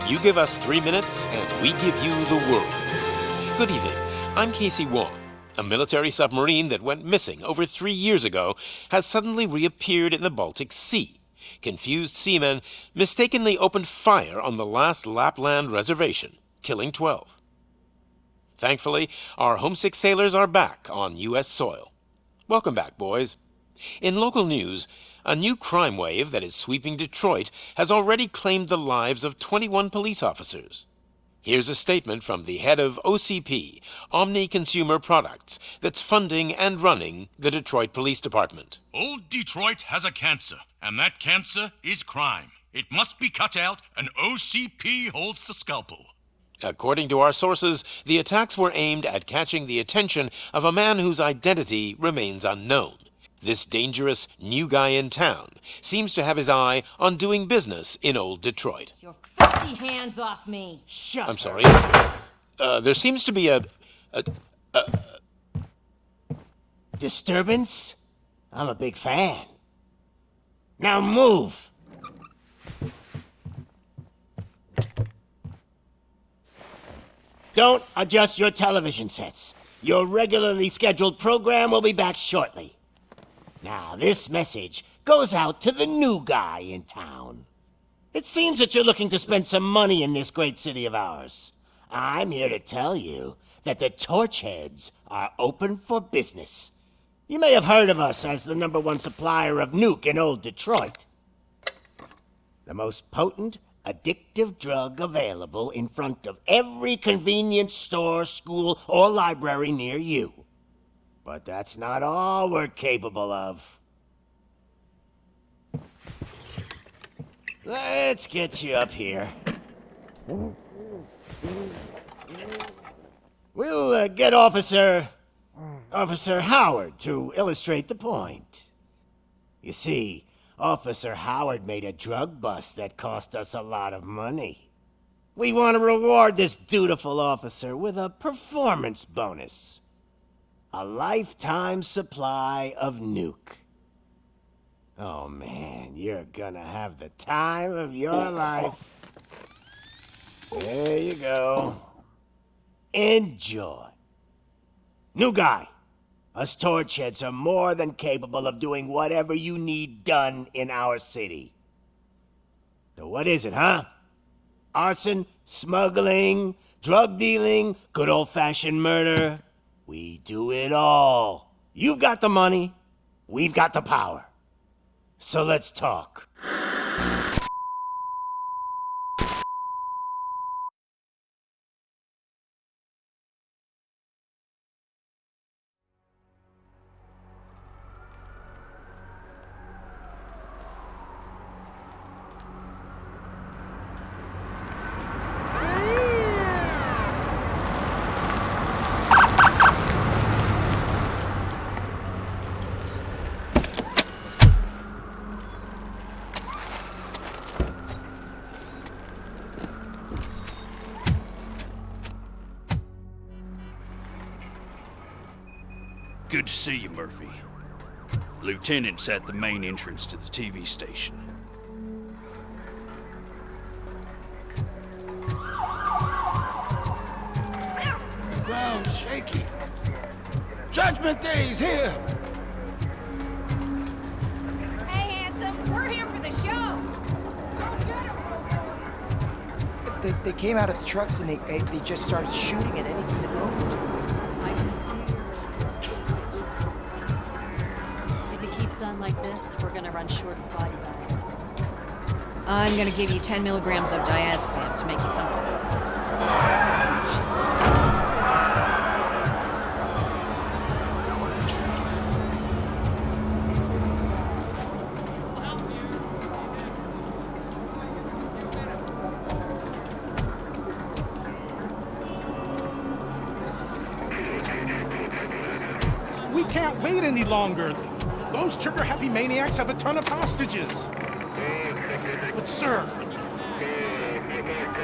You give us 3 minutes, and we give you the world. Good evening. I'm Casey Wong. A military submarine that went missing over 3 years ago has suddenly reappeared in the Baltic Sea. Confused seamen mistakenly opened fire on the last Lapland reservation, killing 12. Thankfully, our homesick sailors are back on U.S. soil. Welcome back, boys. In local news, a new crime wave that is sweeping Detroit has already claimed the lives of 21 police officers. Here's a statement from the head of OCP, Omni Consumer Products, that's funding and running the Detroit Police Department. Old Detroit has a cancer, and that cancer is crime. It must be cut out, and OCP holds the scalpel. According to our sources, the attacks were aimed at catching the attention of a man whose identity remains unknown. This dangerous new guy in town seems to have his eye on doing business in old Detroit. Your filthy hands off me! Shut I'm sorry. There seems to be a disturbance? I'm a big fan. Now move! Don't adjust your television sets. Your regularly scheduled program will be back shortly. Now, this message goes out to the new guy in town. It seems that you're looking to spend some money in this great city of ours. I'm here to tell you that the Torchheads are open for business. You may have heard of us as the #1 supplier of nuke in old Detroit. The most potent, addictive drug available in front of every convenience store, school, or library near you. But that's not all we're capable of. Let's get you up here. We'll get Officer Howard to illustrate the point. You see, Officer Howard made a drug bust that cost us a lot of money. We want to reward this dutiful officer with a performance bonus. A lifetime supply of nuke. Oh man, you're gonna have the time of your life. There you go. Enjoy. New guy, us Torchheads are more than capable of doing whatever you need done in our city. So what is it, huh? Arson, smuggling, drug dealing, good old-fashioned murder? We do it all. You've got the money, we've got the power. So let's talk. Good to see you, Murphy. Lieutenant's at the main entrance to the TV station. The ground's shaky. Judgment Day's here! Hey, handsome, we're here for the show! Go get him, They came out of the trucks and they just started shooting at anything that moved. I can see you're If it keeps on like this, we're gonna run short of body bags. I'm gonna give you 10 milligrams of diazepam to make you comfortable. We can't wait any longer. Those trigger-happy maniacs have a ton of hostages. But sir...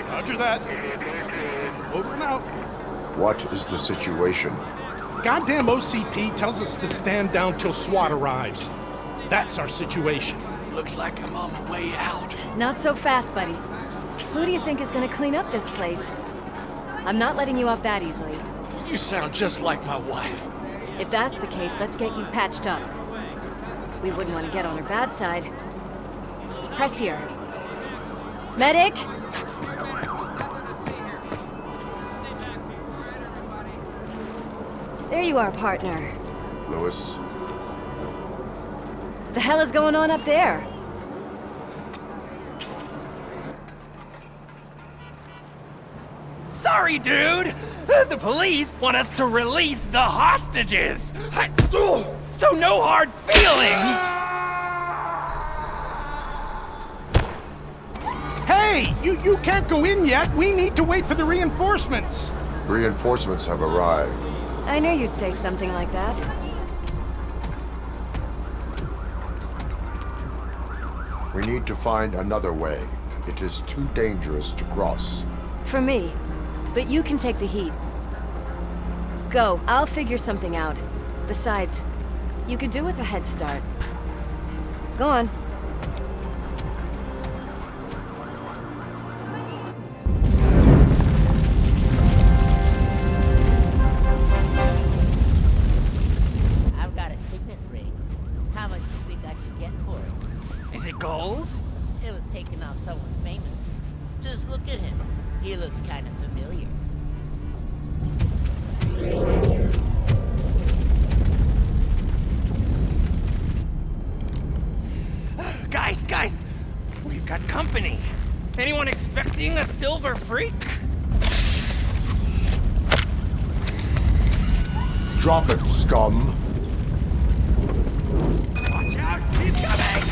Roger that. Over and out. What is the situation? Goddamn OCP tells us to stand down till SWAT arrives. That's our situation. Looks like I'm on my way out. Not so fast, buddy. Who do you think is gonna clean up this place? I'm not letting you off that easily. You sound just like my wife. If that's the case, let's get you patched up. We wouldn't want to get on her bad side. Press here. Medic! There you are, partner. Lewis, The hell is going on up there? Sorry, dude! The police want us to release the hostages! So no hard feelings! Hey, you can't go in yet. We need to wait for the reinforcements. reinforcements have arrived. I knew you'd say something like that. We need to find another way. It is too dangerous to cross. For me. But you can take the heat. Go, I'll figure something out. Besides, you could do with a head start. Go on. I've got a signet ring. How much do you think I could get for it? Is it gold? It was taken off someone famous. Just look at him. He looks kind of familiar. Guys! We've got company. Anyone expecting a silver freak? Drop it, scum! Watch out! He's coming!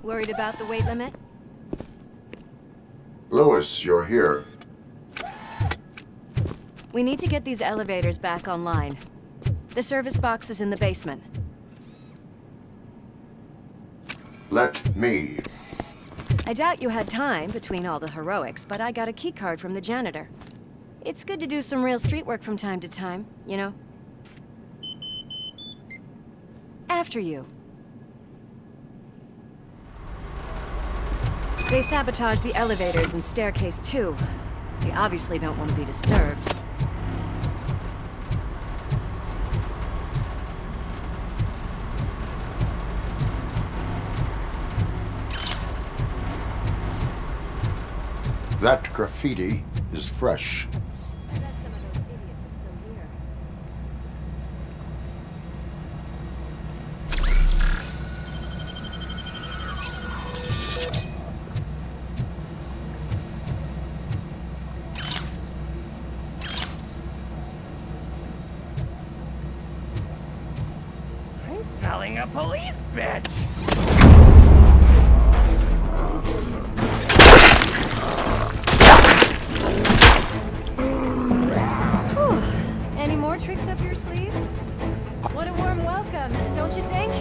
Worried about the weight limit? Lewis, you're here. We need to get these elevators back online. The service box is in the basement. Let me. I doubt you had time between all the heroics, but I got a keycard from the janitor. It's good to do some real street work from time to time, you know? After you. They sabotaged the elevators and staircase too. They obviously don't want to be disturbed. That graffiti is fresh. I bet some of those idiots are still here. I'm smelling a police bitch! Any more tricks up your sleeve? What a warm welcome, don't you think?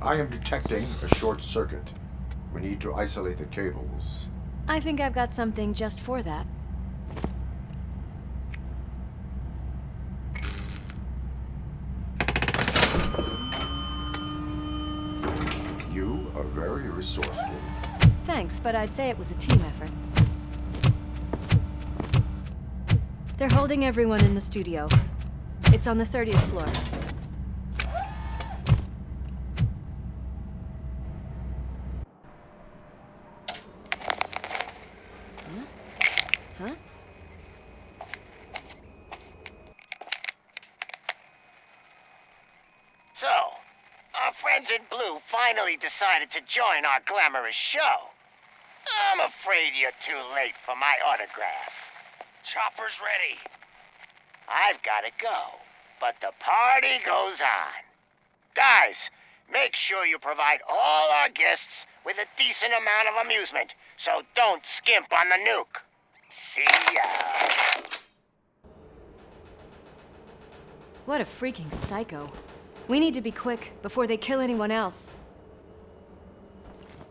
I am detecting a short circuit. We need to isolate the cables. I think I've got something just for that. You are very resourceful. Thanks, but I'd say it was a team effort. They're holding everyone in the studio. It's on the 30th floor. ones in blue finally decided to join our glamorous show. I'm afraid you're too late for my autograph. Chopper's ready. I've got to go, but the party goes on. Guys, make sure you provide all our guests with a decent amount of amusement, so don't skimp on the nuke. See ya. What a freaking psycho. We need to be quick before they kill anyone else.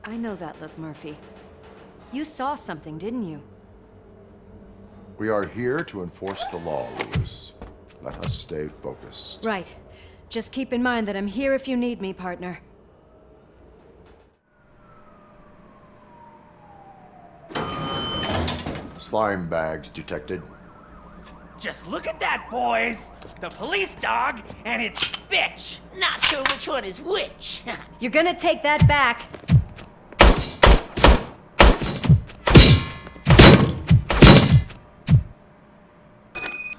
I know that look, Murphy. You saw something, didn't you? We are here to enforce the law, Lewis. Let us stay focused. Right. Just keep in mind that I'm here if you need me, partner. Slime bags detected. Just look at that, boys! The police dog and its bitch! Not sure which one is which. You're gonna take that back.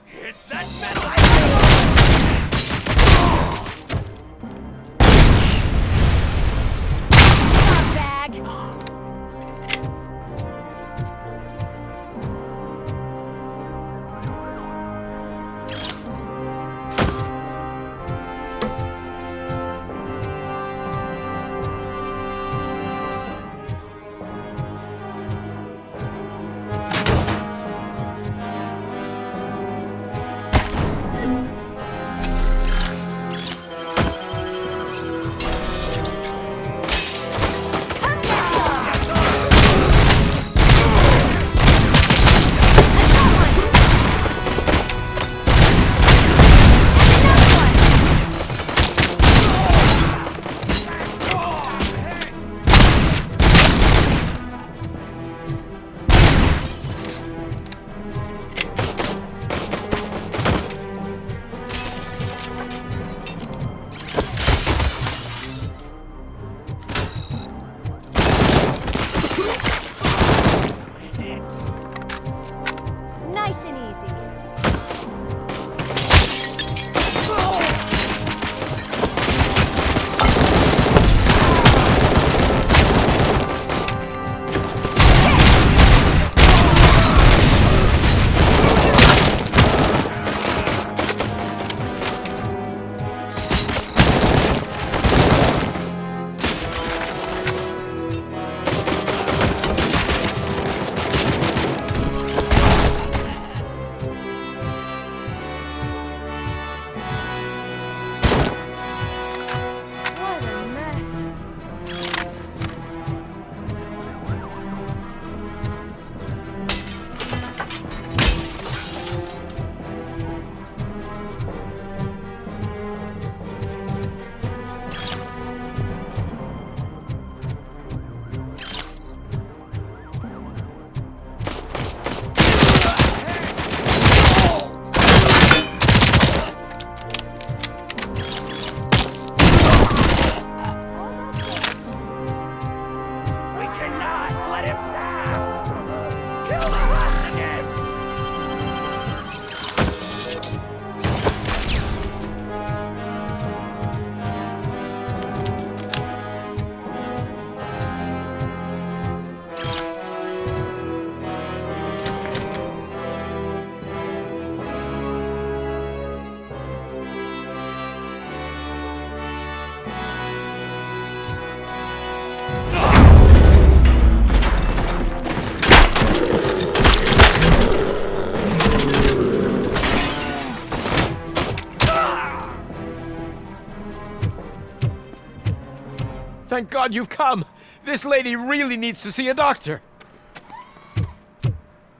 It's that metal! Bag. Nice and easy. What a mess. We cannot let him pass! Kill the hostages! Thank God you've come! This lady really needs to see a doctor!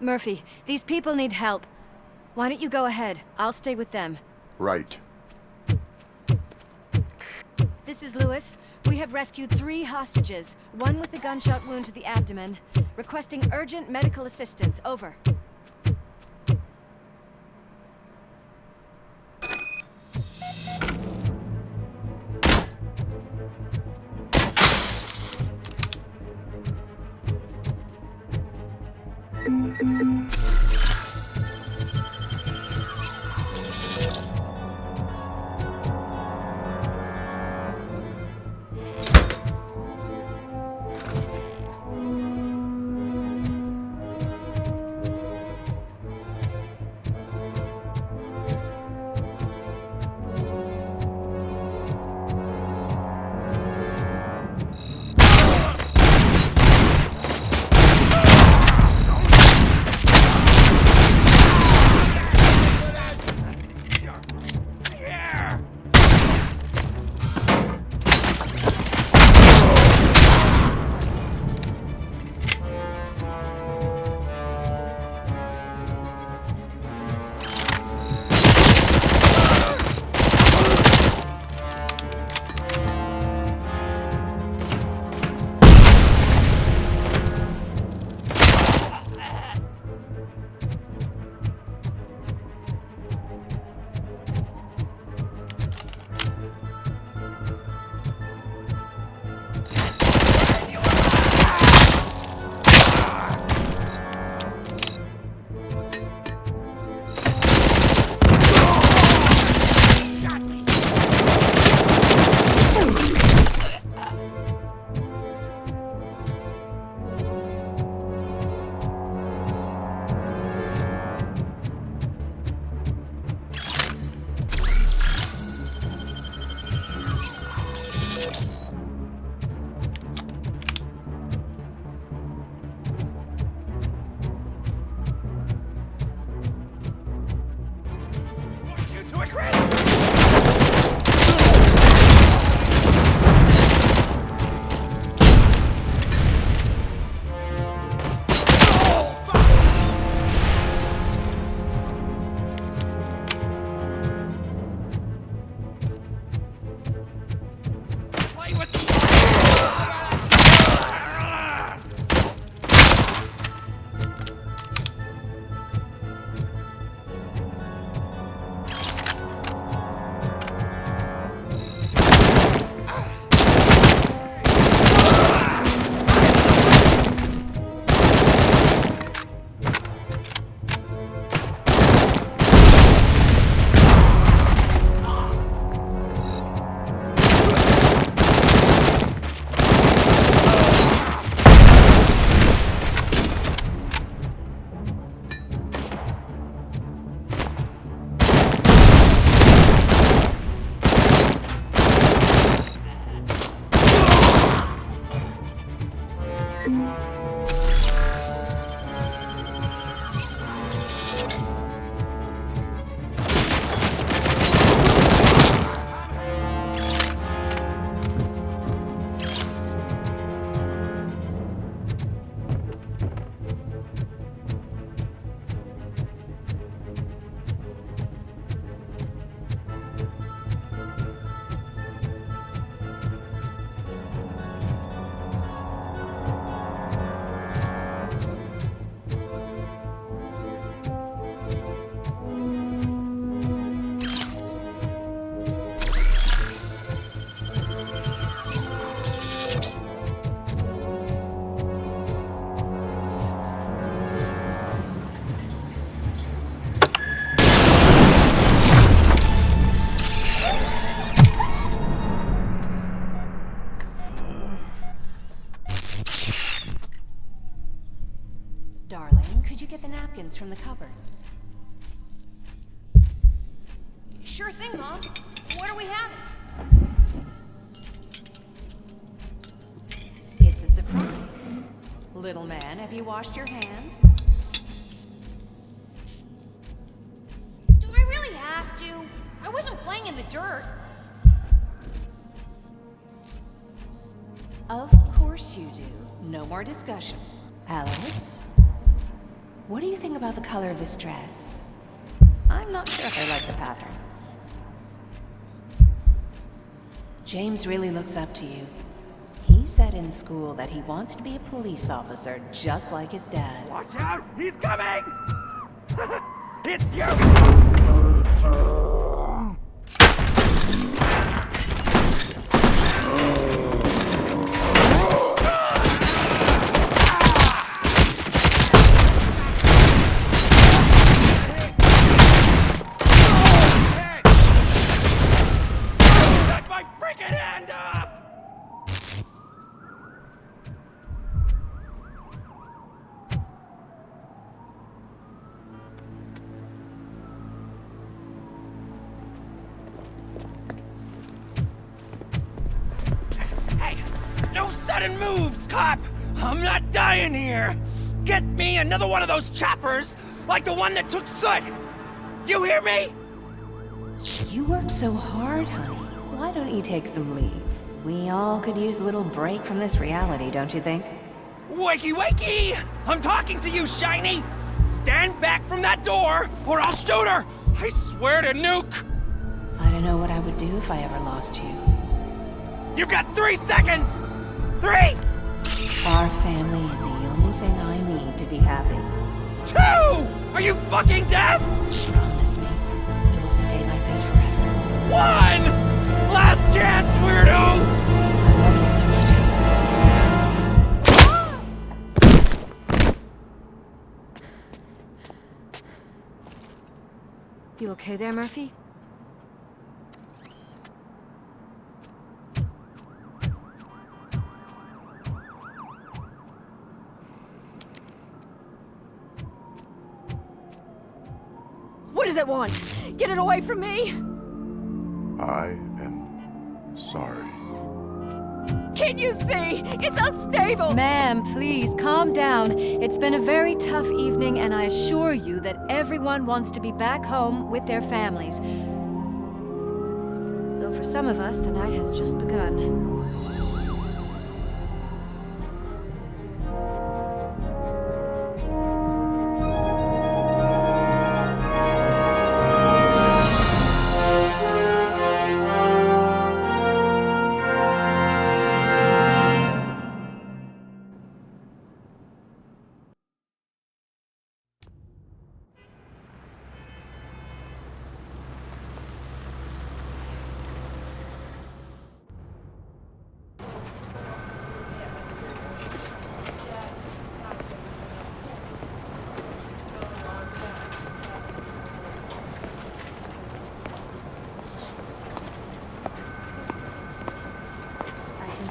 Murphy, these people need help. Why don't you go ahead? I'll stay with them. Right. This is Lewis. We have rescued 3 hostages, one with a gunshot wound to the abdomen. Requesting urgent medical assistance. Over. Darling, could you get the napkins from the cupboard? Sure thing, Mom. What are we having? It's a surprise. Little man, have you washed your hands? Do I really have to? I wasn't playing in the dirt. Of course you do. No more discussion. Alex, what do you think about the color of this dress? I'm not sure if I like the pattern. James really looks up to you. He said in school that he wants to be a police officer just like his dad. Watch out! He's coming! It's you! Sudden moves, cop! I'm not dying here! Get me another one of those choppers, like the one that took Soot! You hear me? You work so hard, honey. Why don't you take some leave? We all could use a little break from this reality, don't you think? Wakey, wakey! I'm talking to you, Shiny! Stand back from that door, or I'll shoot her! I swear to nuke! I don't know what I would do if I ever lost you. You got 3 seconds! 3! Our family is the only thing I need to be happy. 2! Are you fucking deaf? Promise me, we will stay like this forever. 1! Last chance, weirdo! I love you so much, Alex. You okay there, Murphy? What does it want? Get it away from me! I am sorry. Can't you see? It's unstable! Ma'am, please, calm down. It's been a very tough evening, and I assure you that everyone wants to be back home with their families. Though for some of us, the night has just begun.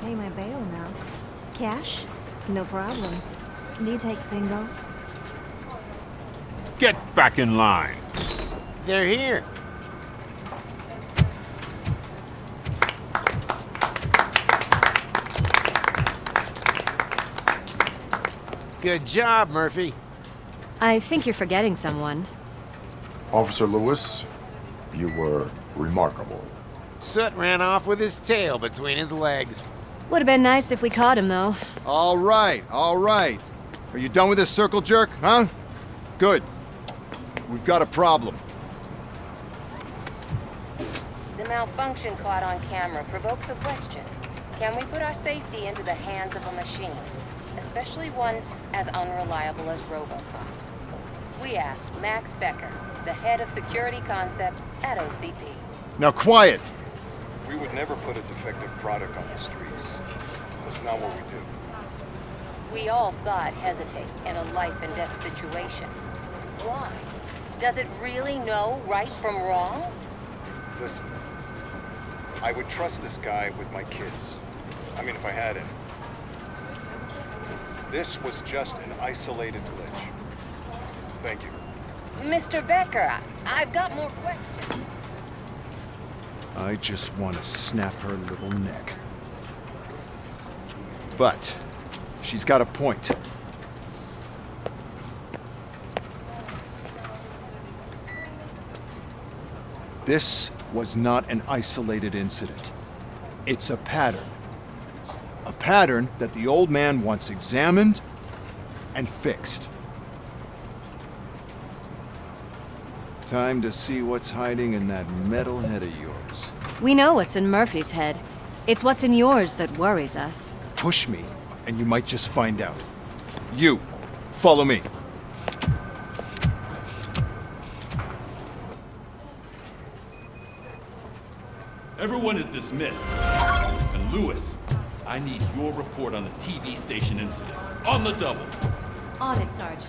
Pay my bail now. Cash? No problem. Do you take singles? Get back in line. They're here. Good job, Murphy. I think you're forgetting someone. Officer Lewis, you were remarkable. Soot ran off with his tail between his legs. Would have been nice if we caught him, though. All right, all right. Are you done with this circle jerk, huh? Good. We've got a problem. The malfunction caught on camera provokes a question. Can we put our safety into the hands of a machine, especially one as unreliable as Robocop? We asked Max Becker, the head of security concepts at OCP. Now quiet! We would never put a defective product on the streets. That's not what we do. We all saw it hesitate in a life-and-death situation. Why? Does it really know right from wrong? Listen, I would trust this guy with my kids. I mean, if I had any. This was just an isolated glitch. Thank you. Mr. Becker, I've got more questions. I just want to snap her little neck. But she's got a point. This was not an isolated incident. It's a pattern. A pattern that the old man wants examined and fixed. Time to see what's hiding in that metal head of yours. We know what's in Murphy's head. It's what's in yours that worries us. Push me, and you might just find out. You, follow me. Everyone is dismissed. And Lewis, I need your report on the TV station incident. On the double. On it, Sarge.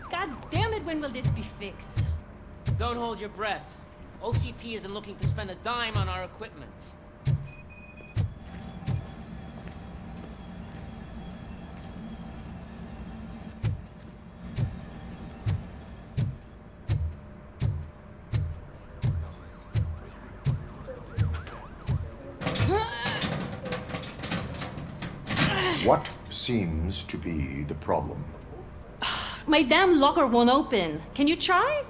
God damn it, when will this be fixed? Don't hold your breath. OCP isn't looking to spend a dime on our equipment. What seems to be the problem? My damn locker won't open. Can you try?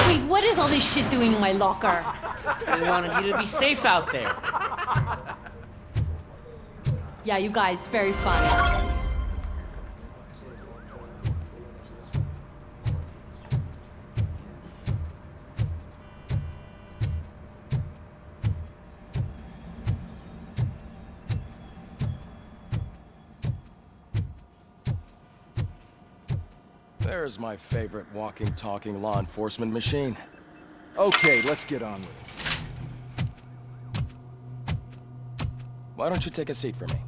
Wait, what is all this shit doing in my locker? We wanted you to be safe out there. Yeah, you guys, very funny. There's my favorite walking, talking law enforcement machine. Okay, let's get on with it. Why don't you take a seat for me?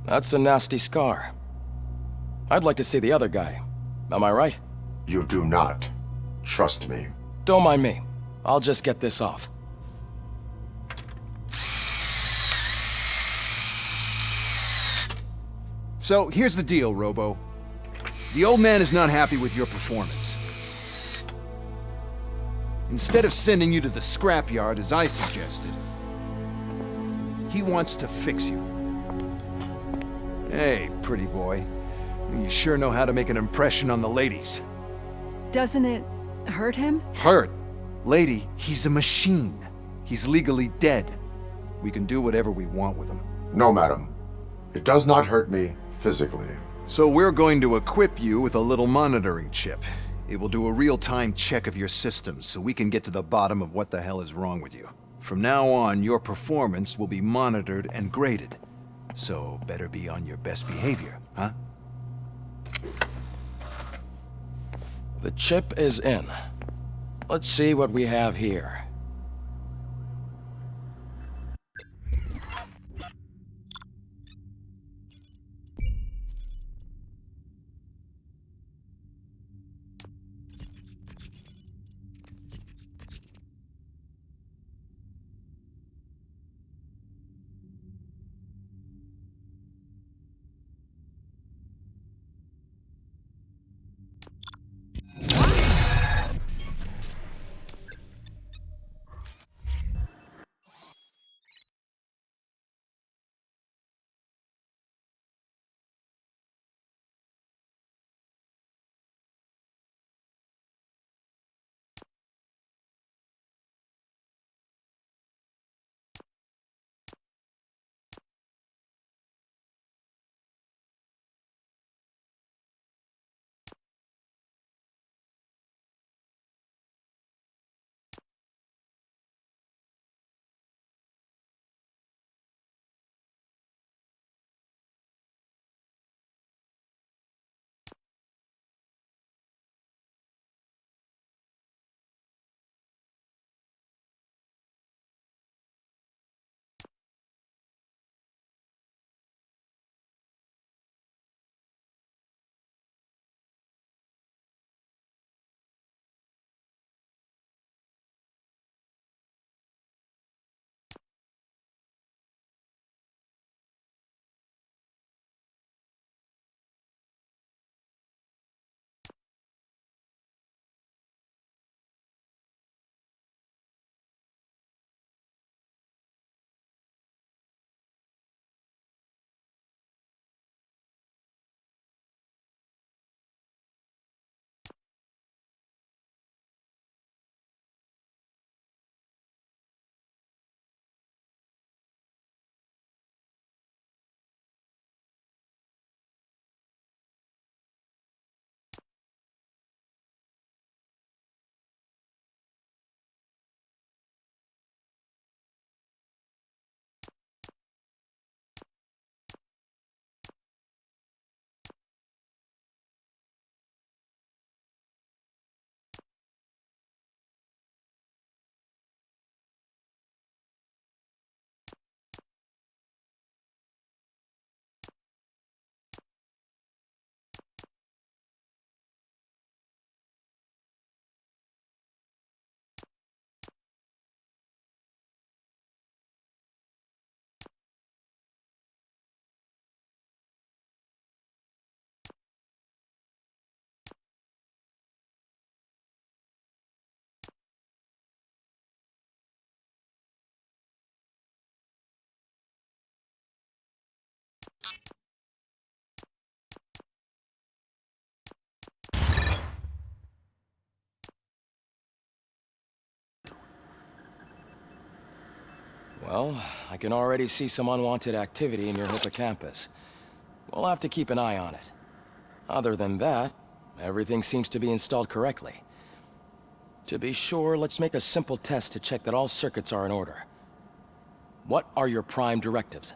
That's a nasty scar. I'd like to see the other guy. Am I right? You do not. Trust me. Don't mind me. I'll just get this off. So, here's the deal, Robo. The old man is not happy with your performance. Instead of sending you to the scrapyard, as I suggested, he wants to fix you. Hey, pretty boy. You sure know how to make an impression on the ladies. Doesn't it hurt him? Hurt? Lady, he's a machine. He's legally dead. We can do whatever we want with him. No, madam. It does not hurt me physically. So we're going to equip you with a little monitoring chip. It will do a real-time check of your systems so we can get to the bottom of what the hell is wrong with you. From now on, your performance will be monitored and graded. So better be on your best behavior, huh? The chip is in. Let's see what we have here. Well, I can already see some unwanted activity in your hippocampus. We'll have to keep an eye on it. Other than that, everything seems to be installed correctly. To be sure, let's make a simple test to check that all circuits are in order. What are your prime directives?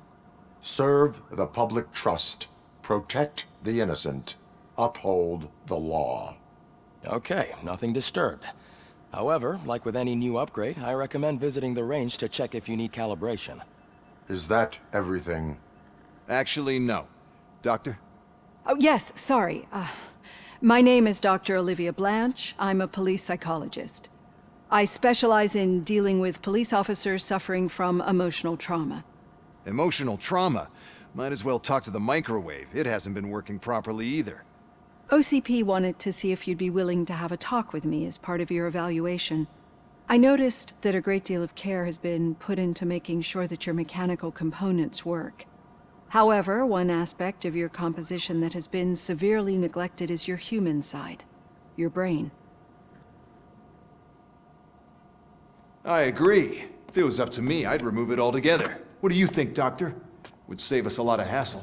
Serve the public trust. Protect the innocent. Uphold the law. Okay, nothing disturbed. However, like with any new upgrade, I recommend visiting the range to check if you need calibration. Is that everything? Actually, no. Doctor? Oh, yes, sorry. My name is Dr. Olivia Blanche. I'm a police psychologist. I specialize in dealing with police officers suffering from emotional trauma. Emotional trauma? Might as well talk to the microwave. It hasn't been working properly either. OCP wanted to see if you'd be willing to have a talk with me as part of your evaluation. I noticed that a great deal of care has been put into making sure that your mechanical components work. However, one aspect of your composition that has been severely neglected is your human side, your brain. I agree. If it was up to me, I'd remove it altogether. What do you think, Doctor? Would save us a lot of hassle.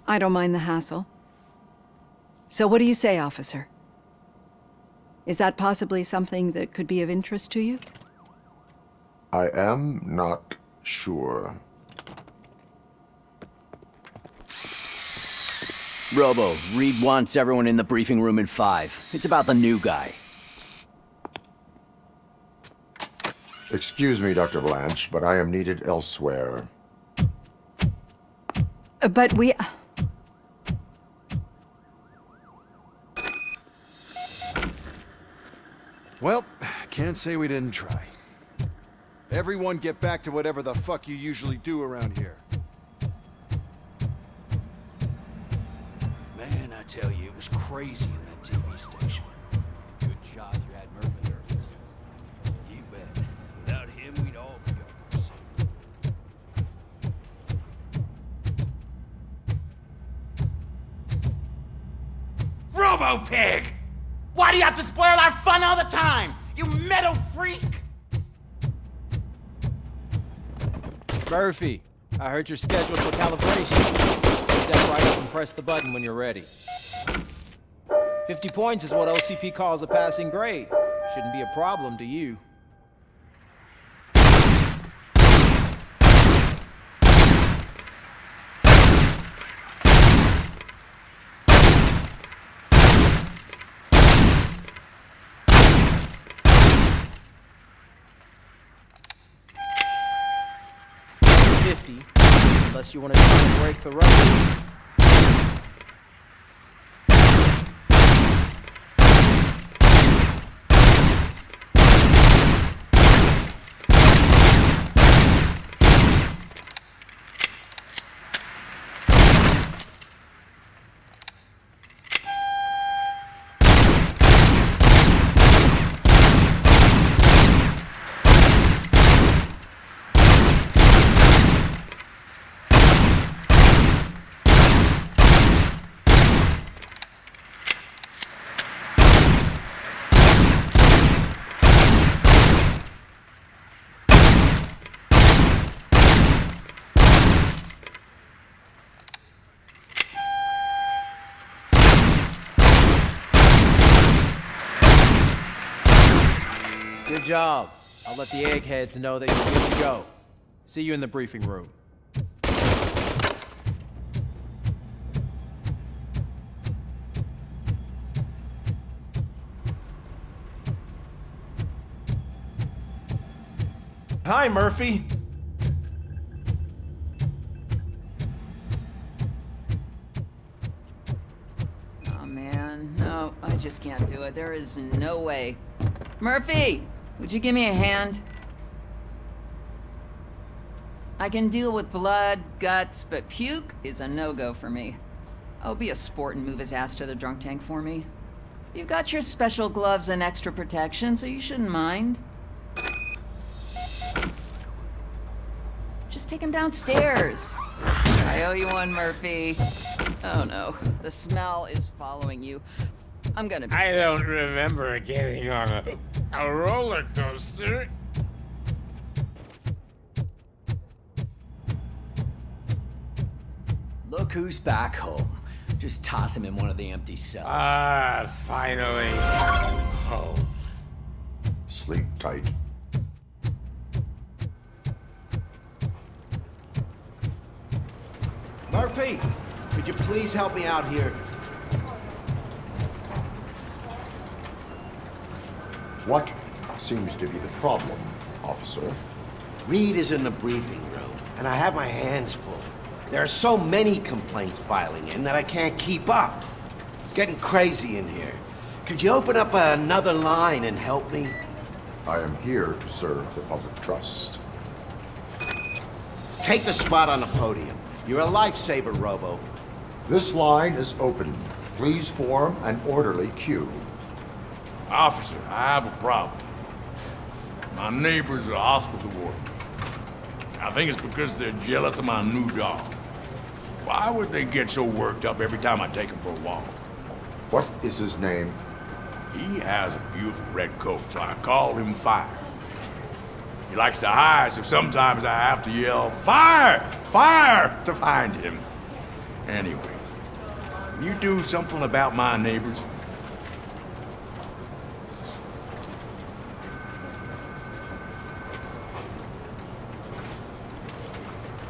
I don't mind the hassle. So what do you say, officer? Is that possibly something that could be of interest to you? I am not sure. Robo, Reed wants everyone in the briefing room in 5. It's about the new guy. Excuse me, Dr. Blanche, but I am needed elsewhere. But we... Well, can't say we didn't try. Everyone get back to whatever the fuck you usually do around here. Man, I tell you, it was crazy in that TV station. Good job you had Murphy there. You bet. Without him, we'd all be on the Robo-Pig! Why do you have to spoil our fun all the time? You metal freak! Murphy, I heard you're scheduled for calibration. Step right up and press the button when you're ready. 50 points is what OCP calls a passing grade. Shouldn't be a problem to you. Unless you want to try and break the record. Good job. I'll let the eggheads know that you're good to go. See you in the briefing room. Hi, Murphy. Oh, man. No, I just can't do it. There is no way. Murphy! Would you give me a hand? I can deal with blood, guts, but puke is a no-go for me. Oh, be a sport and move his ass to the drunk tank for me. You've got your special gloves and extra protection, so you shouldn't mind. Just take him downstairs. I owe you one, Murphy. Oh no, the smell is following you. I'm gonna be I don't remember getting on a roller coaster. Look who's back home. Just toss him in one of the empty cells. Finally. Oh. Sleep tight. Murphy, could you please help me out here? What seems to be the problem, officer? Reed is in the briefing room, and I have my hands full. There are so many complaints filing in that I can't keep up. It's getting crazy in here. Could you open up another line and help me? I am here to serve the public trust. Take the spot on the podium. You're a lifesaver, Robo. This line is open. Please form an orderly queue. Officer, I have a problem. My neighbors are hostile toward me. I think it's because they're jealous of my new dog. Why would they get so worked up every time I take him for a walk? What is his name? He has a beautiful red coat, so I call him Fire. He likes to hide, so sometimes I have to yell, "Fire! Fire!" to find him. Anyway, can you do something about my neighbors?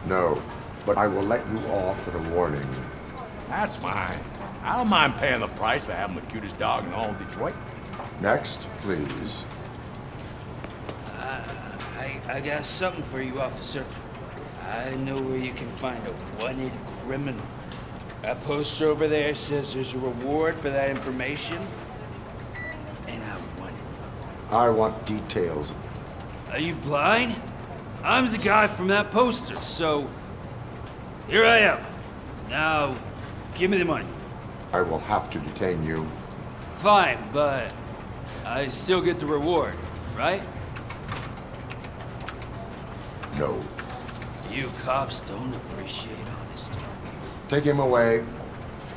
No, but I will let you off with a warning. That's fine. I don't mind paying the price for having the cutest dog in all of Detroit. Next, please. I got something for you, officer. I know where you can find a wanted criminal. That poster over there says there's a reward for that information, and I want it. I want details. Are you blind? I'm the guy from that poster, so here I am. Now, give me the money. I will have to detain you. Fine, but I still get the reward, right? No. You cops don't appreciate honesty. Take him away.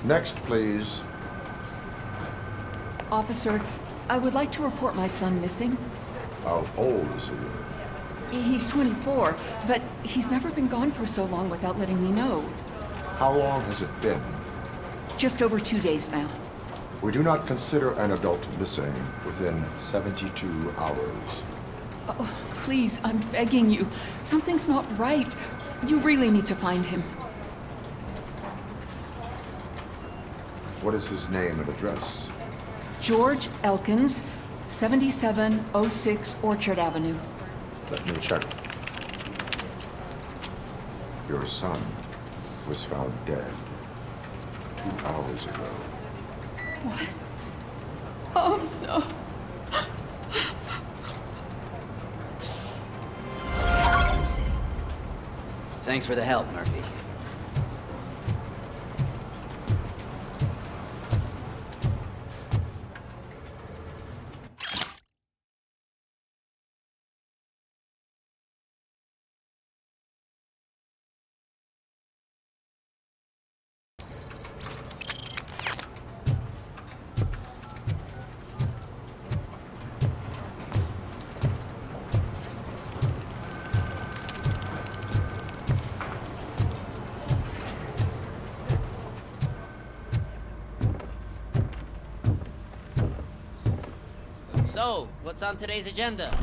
Next, please. Officer, I would like to report my son missing. How old is he? He's 24, but he's never been gone for so long without letting me know. How long has it been? Just over 2 days now. We do not consider an adult missing within 72 hours. Oh, please, I'm begging you. Something's not right. You really need to find him. What is his name and address? George Elkins, 7706 Orchard Avenue. Let me check. Your son was found dead 2 hours ago. What? Oh, no. Thanks for the help, Murphy. So, what's on today's agenda?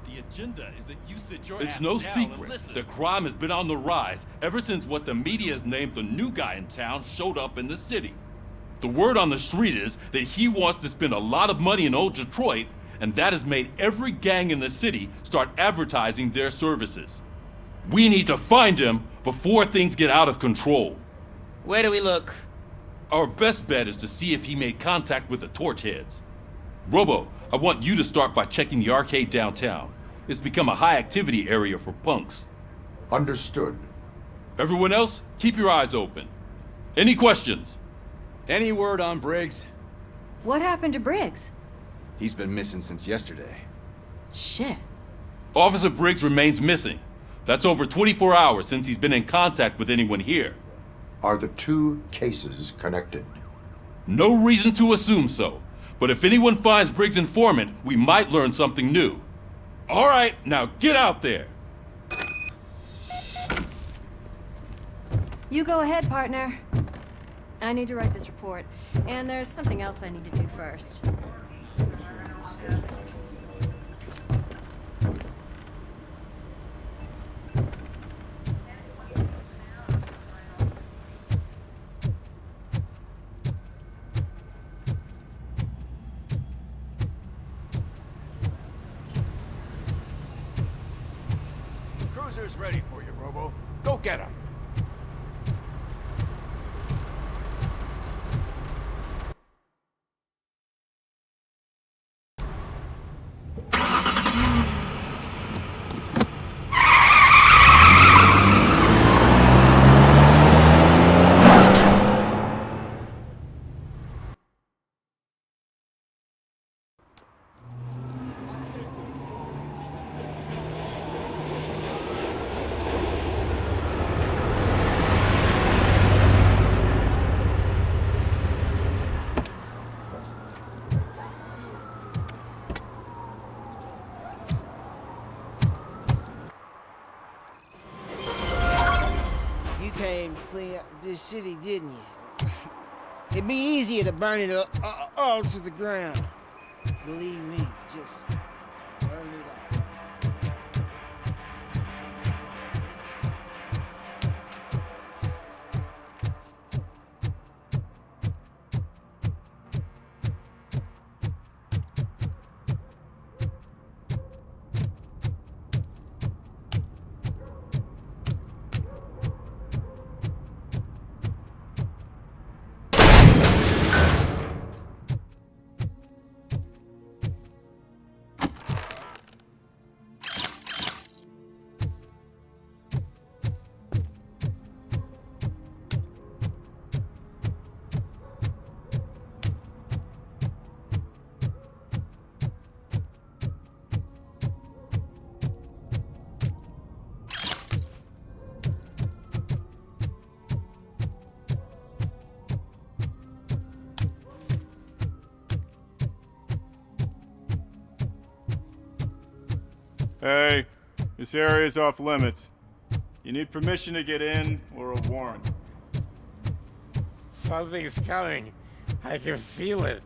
The agenda is that you sit your It's ass no down secret. and listen. The crime has been on the rise ever since what the media has named the new guy in town showed up in the city. The word on the street is that he wants to spend a lot of money in old Detroit, and that has made every gang in the city start advertising their services. We need to find him before things get out of control. Where do we look? Our best bet is to see if he made contact with the torch heads. Robo, I want you to start by checking the arcade downtown. It's become a high-activity area for punks. Understood. Everyone else, keep your eyes open. Any questions? Any word on Briggs? What happened to Briggs? He's been missing since yesterday. Shit. Officer Briggs remains missing. That's over 24 hours since he's been in contact with anyone here. Are the two cases connected? No reason to assume so. But if anyone finds Briggs' informant, we might learn something new. All right, now get out there. You go ahead, partner. I need to write this report, and there's something else I need to do first. Cruiser's ready for you, Robo. Go get him. You came to clean up this city, didn't you? It'd be easier to burn it all to the ground. Believe me, just burn it all. Hey, this area's off limits. You need permission to get in or a warrant. Something's coming. I can feel it.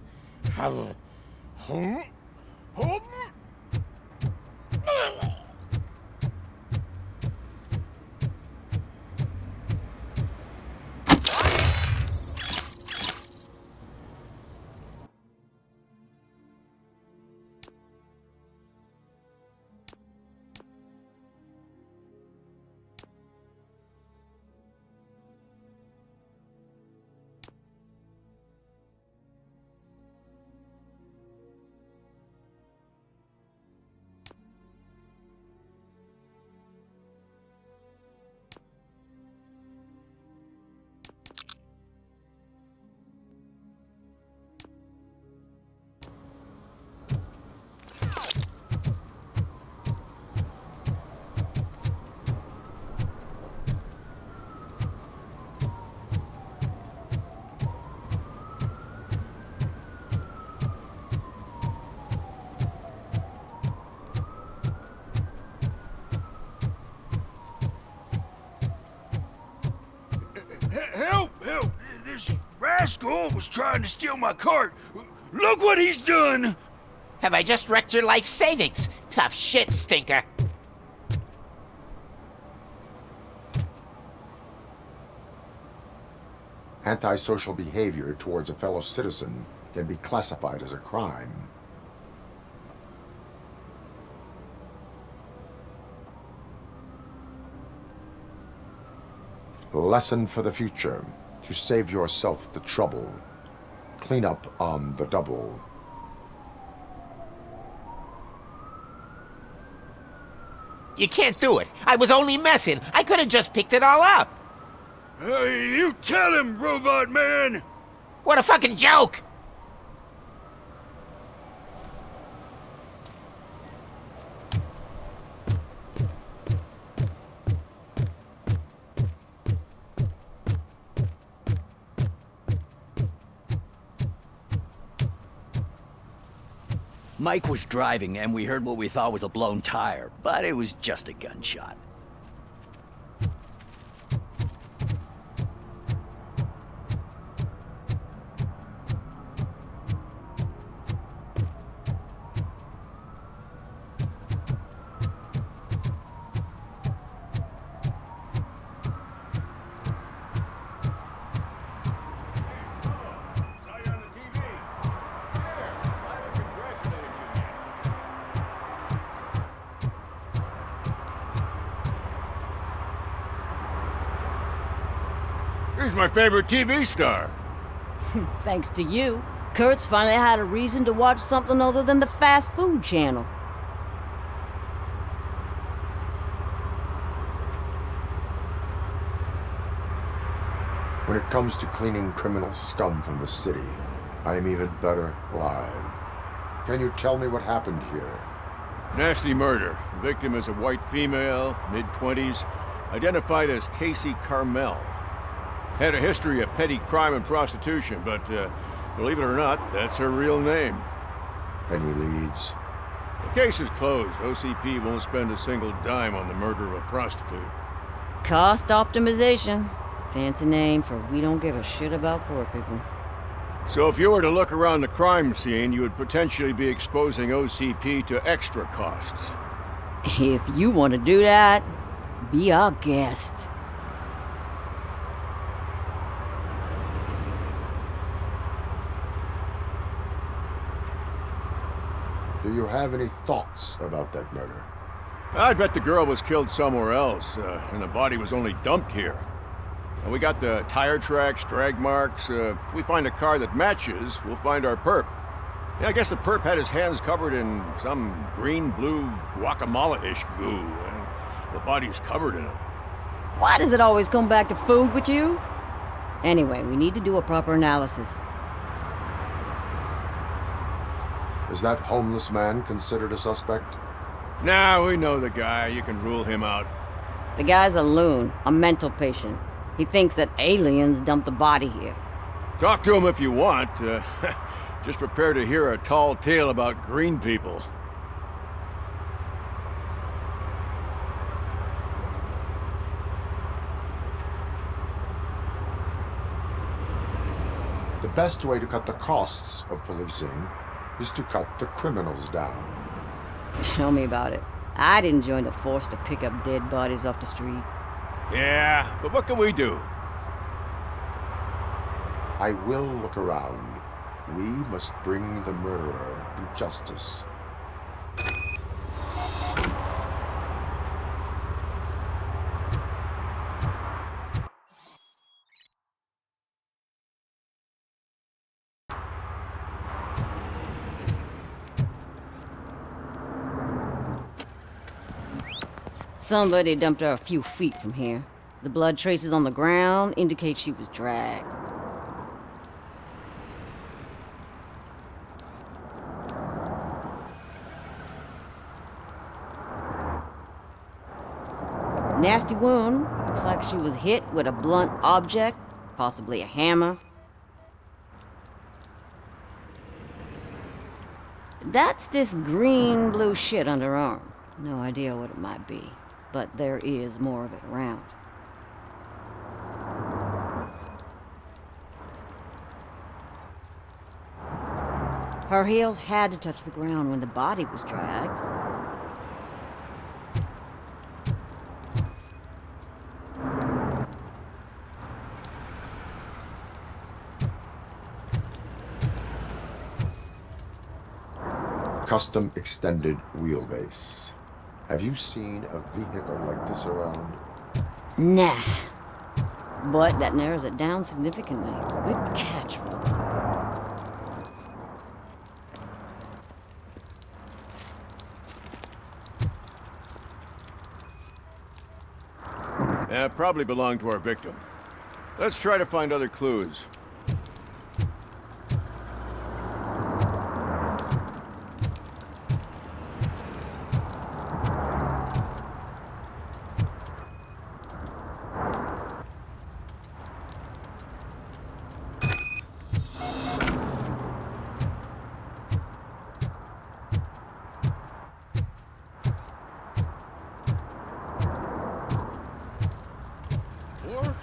Help! Help! This rascal was trying to steal my cart. Look what he's done! Have I just wrecked your life savings? Tough shit, stinker. Antisocial behavior towards a fellow citizen can be classified as a crime. Lesson for the future. To save yourself the trouble. Clean up on the double. You can't do it. I was only messing. I could have just picked it all up. Hey, you tell him, Robot Man! What a fucking joke! Mike was driving, and we heard what we thought was a blown tire, but it was just a gunshot. He's my favorite TV star. Thanks to you, Kurt's finally had a reason to watch something other than the fast food channel. When it comes to cleaning criminal scum from the city, I am even better live. Can you tell me what happened here? Nasty murder. The victim is a white female, mid-20s, identified as Casey Carmel. Had a history of petty crime and prostitution, but believe it or not, that's her real name. Any leads? The case is closed. OCP won't spend a single dime on the murder of a prostitute. Cost optimization. Fancy name for we don't give a shit about poor people. So if you were to look around the crime scene, you would potentially be exposing OCP to extra costs. If you want to do that, be our guest. Do you have any thoughts about that murder? I'd bet the girl was killed somewhere else, and the body was only dumped here. And we got the tire tracks, drag marks. If we find a car that matches, we'll find our perp. Yeah, I guess the perp had his hands covered in some green-blue guacamole-ish goo. The body's covered in it. Why does it always come back to food with you? Anyway, we need to do a proper analysis. Is that homeless man considered a suspect? Nah, we know the guy. You can rule him out. The guy's a loon, a mental patient. He thinks that aliens dumped the body here. Talk to him if you want. Just prepare to hear a tall tale about green people. The best way to cut the costs of policing is to cut the criminals down. Tell me about it. I didn't join the force to pick up dead bodies off the street. Yeah, but what can we do? I will look around. We must bring the murderer to justice. Somebody dumped her a few feet from here. The blood traces on the ground indicate she was dragged. Nasty wound. Looks like she was hit with a blunt object, possibly a hammer. That's this green-blue shit under her arm. No idea what it might be, but there is more of it around. Her heels had to touch the ground when the body was dragged. Custom extended wheelbase. Have you seen a vehicle like this around? Nah. But that narrows it down significantly. Good catch, Robo. Probably belonged to our victim. Let's try to find other clues.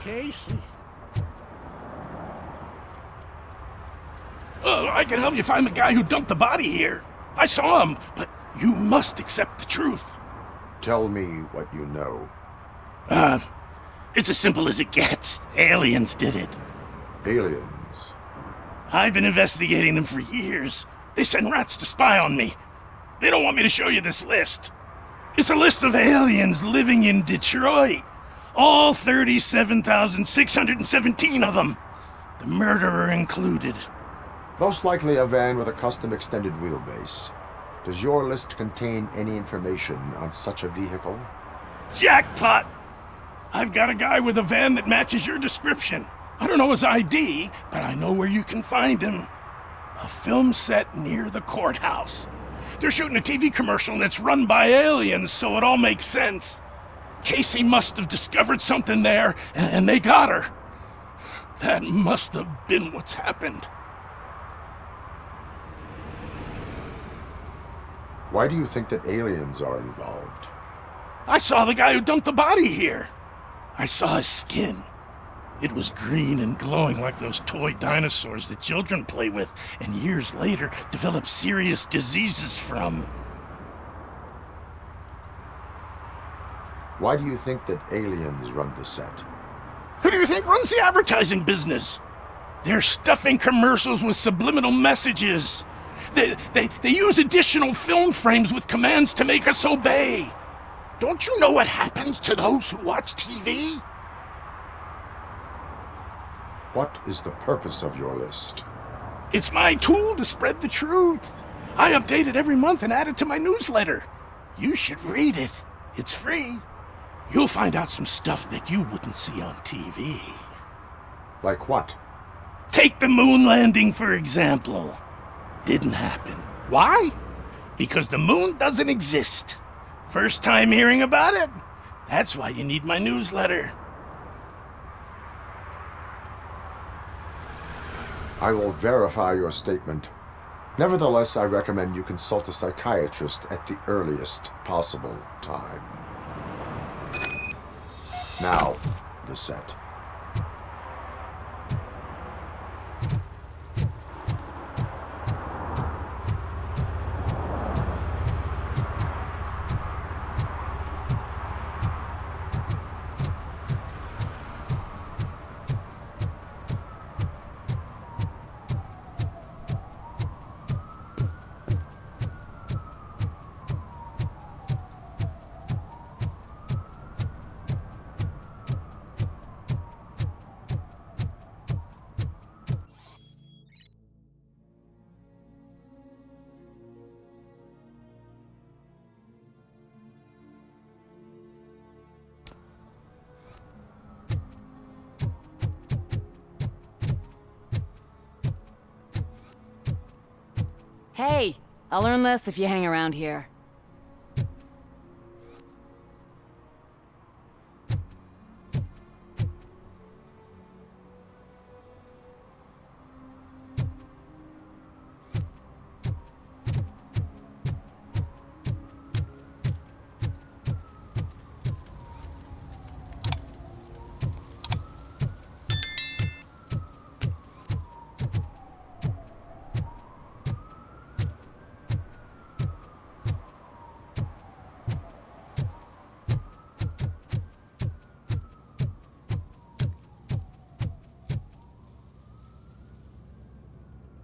Casey. I can help you find the guy who dumped the body here. I saw him, but you must accept the truth. Tell me what you know. It's as simple as it gets. Aliens did it. Aliens? I've been investigating them for years. They send rats to spy on me. They don't want me to show you this list. It's a list of aliens living in Detroit. All 37,617 of them. The murderer included. Most likely a van with a custom extended wheelbase. Does your list contain any information on such a vehicle? Jackpot! I've got a guy with a van that matches your description. I don't know his ID, but I know where you can find him. A film set near the courthouse. They're shooting a TV commercial and it's run by aliens, so it all makes sense. Casey must have discovered something there, and they got her. That must have been what's happened. Why do you think that aliens are involved? I saw the guy who dumped the body here. I saw his skin. It was green and glowing like those toy dinosaurs that children play with and years later develop serious diseases from. Why do you think that aliens run the set? Who do you think runs the advertising business? They're stuffing commercials with subliminal messages. They use additional film frames with commands to make us obey. Don't you know what happens to those who watch TV? What is the purpose of your list? It's my tool to spread the truth. I update it every month and add it to my newsletter. You should read it. It's free. You'll find out some stuff that you wouldn't see on TV. Like what? Take the moon landing, for example. Didn't happen. Why? Because the moon doesn't exist. First time hearing about it? That's why you need my newsletter. I will verify your statement. Nevertheless, I recommend you consult a psychiatrist at the earliest possible time. Now, the set. Hey, I'll earn less if you hang around here.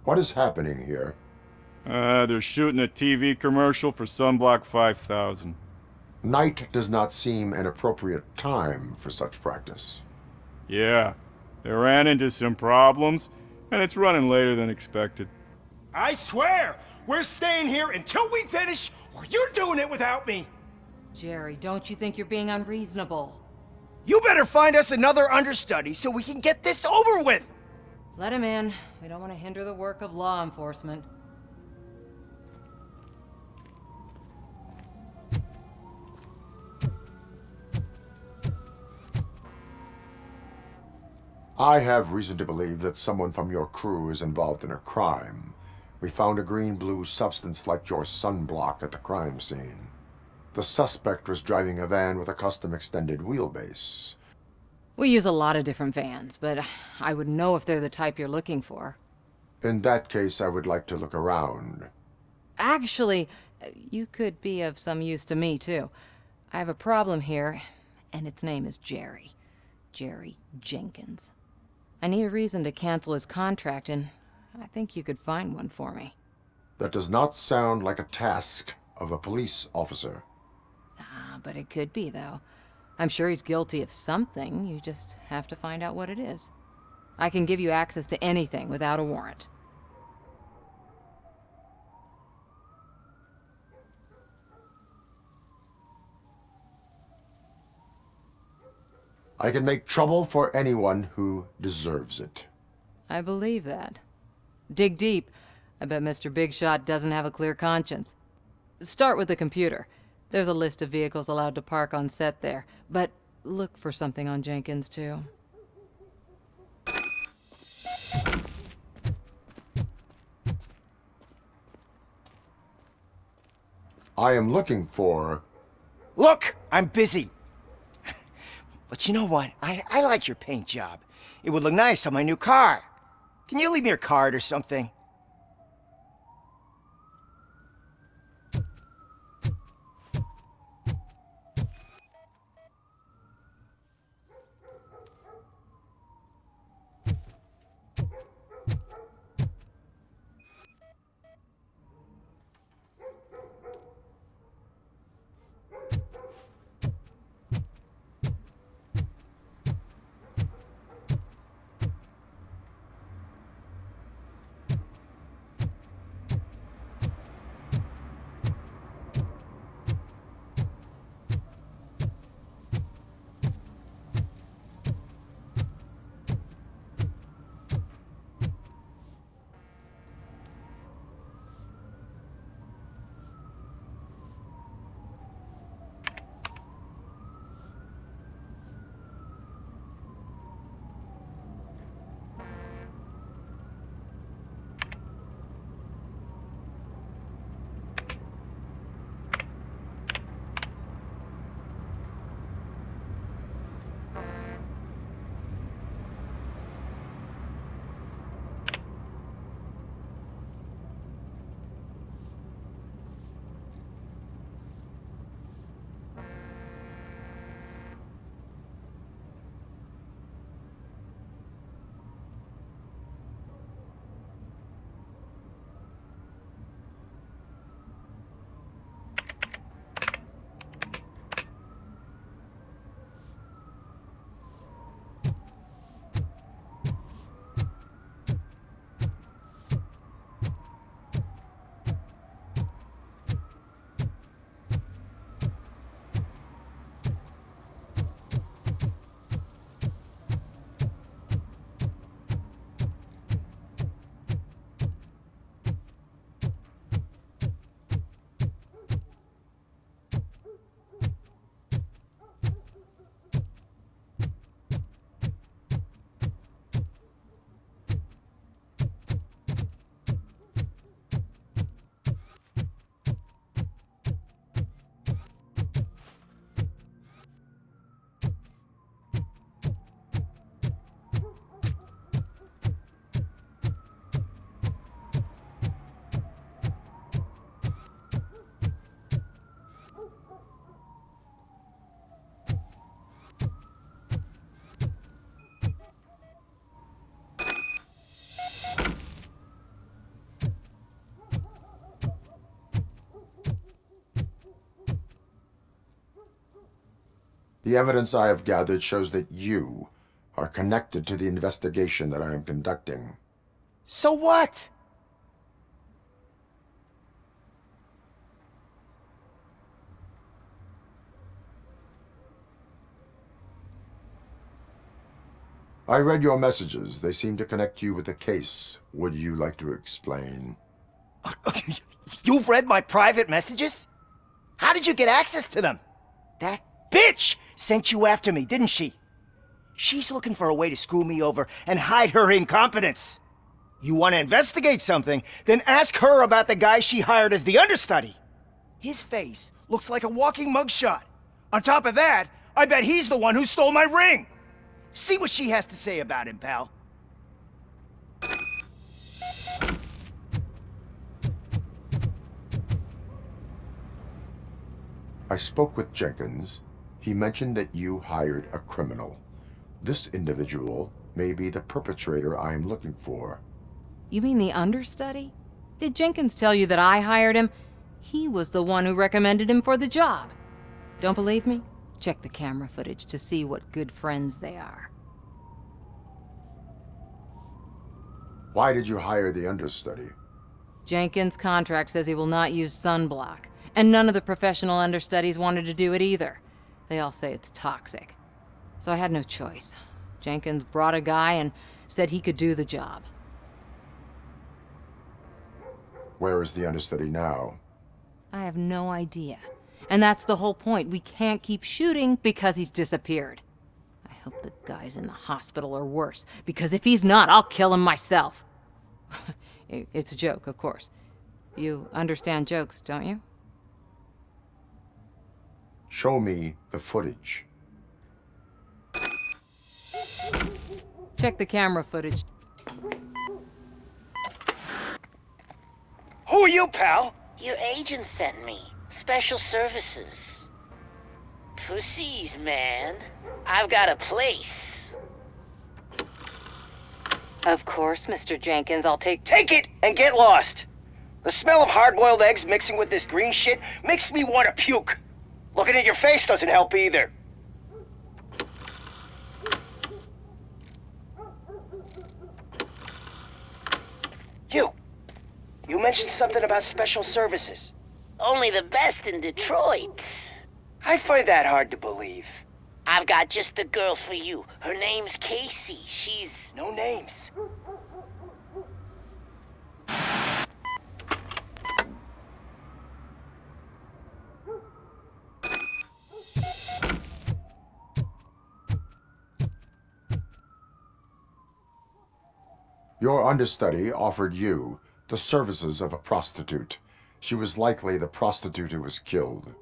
What is happening here? They're shooting a TV commercial for Sunblock 5000. Night does not seem an appropriate time for such practice. Yeah, they ran into some problems, and it's running later than expected. I swear, we're staying here until we finish, or you're doing it without me. Jerry, don't you think you're being unreasonable? You better find us another understudy so we can get this over with. Let him in. We don't want to hinder the work of law enforcement. I have reason to believe that someone from your crew is involved in a crime. We found a green-blue substance like your sunblock at the crime scene. The suspect was driving a van with a custom extended wheelbase. We use a lot of different vans, but I wouldn't know if they're the type you're looking for. In that case, I would like to look around. Actually, you could be of some use to me, too. I have a problem here, and its name is Jerry. Jerry Jenkins. I need a reason to cancel his contract, and I think you could find one for me. That does not sound like a task of a police officer. But it could be, though. I'm sure he's guilty of something. You just have to find out what it is. I can give you access to anything without a warrant. I can make trouble for anyone who deserves it. I believe that. Dig deep. I bet Mr. Big Shot doesn't have a clear conscience. Start with the computer. There's a list of vehicles allowed to park on set there, but look for something on Jenkins, too. I am looking for... Look, I'm busy. But you know what? I like your paint job. It would look nice on my new car. Can you leave me your card or something? The evidence I have gathered shows that you are connected to the investigation that I am conducting. So what? I read your messages. They seem to connect you with the case. Would you like to explain? You've read my private messages? How did you get access to them? That bitch sent you after me, didn't she? She's looking for a way to screw me over and hide her incompetence. You want to investigate something, then ask her about the guy she hired as the understudy. His face looks like a walking mugshot. On top of that, I bet he's the one who stole my ring. See what she has to say about him, pal. I spoke with Jenkins. He mentioned that you hired a criminal. This individual may be the perpetrator I am looking for. You mean the understudy? Did Jenkins tell you that I hired him? He was the one who recommended him for the job. Don't believe me? Check the camera footage to see what good friends they are. Why did you hire the understudy? Jenkins' contract says he will not use sunblock, and none of the professional understudies wanted to do it either. They all say it's toxic. So I had no choice. Jenkins brought a guy and said he could do the job. Where is the understudy now? I have no idea. And that's the whole point. We can't keep shooting because he's disappeared. I hope the guy's in the hospital or worse, because if he's not, I'll kill him myself. It's a joke, of course. You understand jokes, don't you? Show me the footage. Check the camera footage. Who are you, pal? Your agent sent me. Special services. Pussies, man. I've got a place. Of course, Mr. Jenkins, I'll take it and get lost. The smell of hard-boiled eggs mixing with this green shit makes me want to puke. Looking at your face doesn't help either. You mentioned something about special services. Only the best in Detroit. I find that hard to believe. I've got just the girl for you. Her name's Casey. She's... No names. Your understudy offered you the services of a prostitute. She was likely the prostitute who was killed.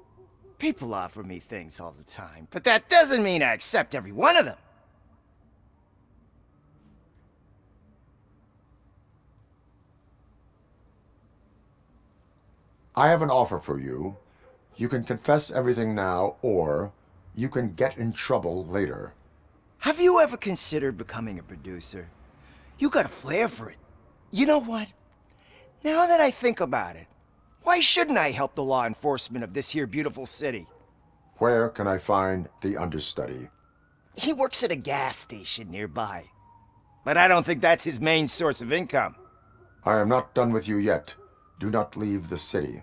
People offer me things all the time, but that doesn't mean I accept every one of them. I have an offer for you. You can confess everything now, or you can get in trouble later. Have you ever considered becoming a producer? You got a flair for it. You know what? Now that I think about it, why shouldn't I help the law enforcement of this here beautiful city? Where can I find the understudy? He works at a gas station nearby. But I don't think that's his main source of income. I am not done with you yet. Do not leave the city.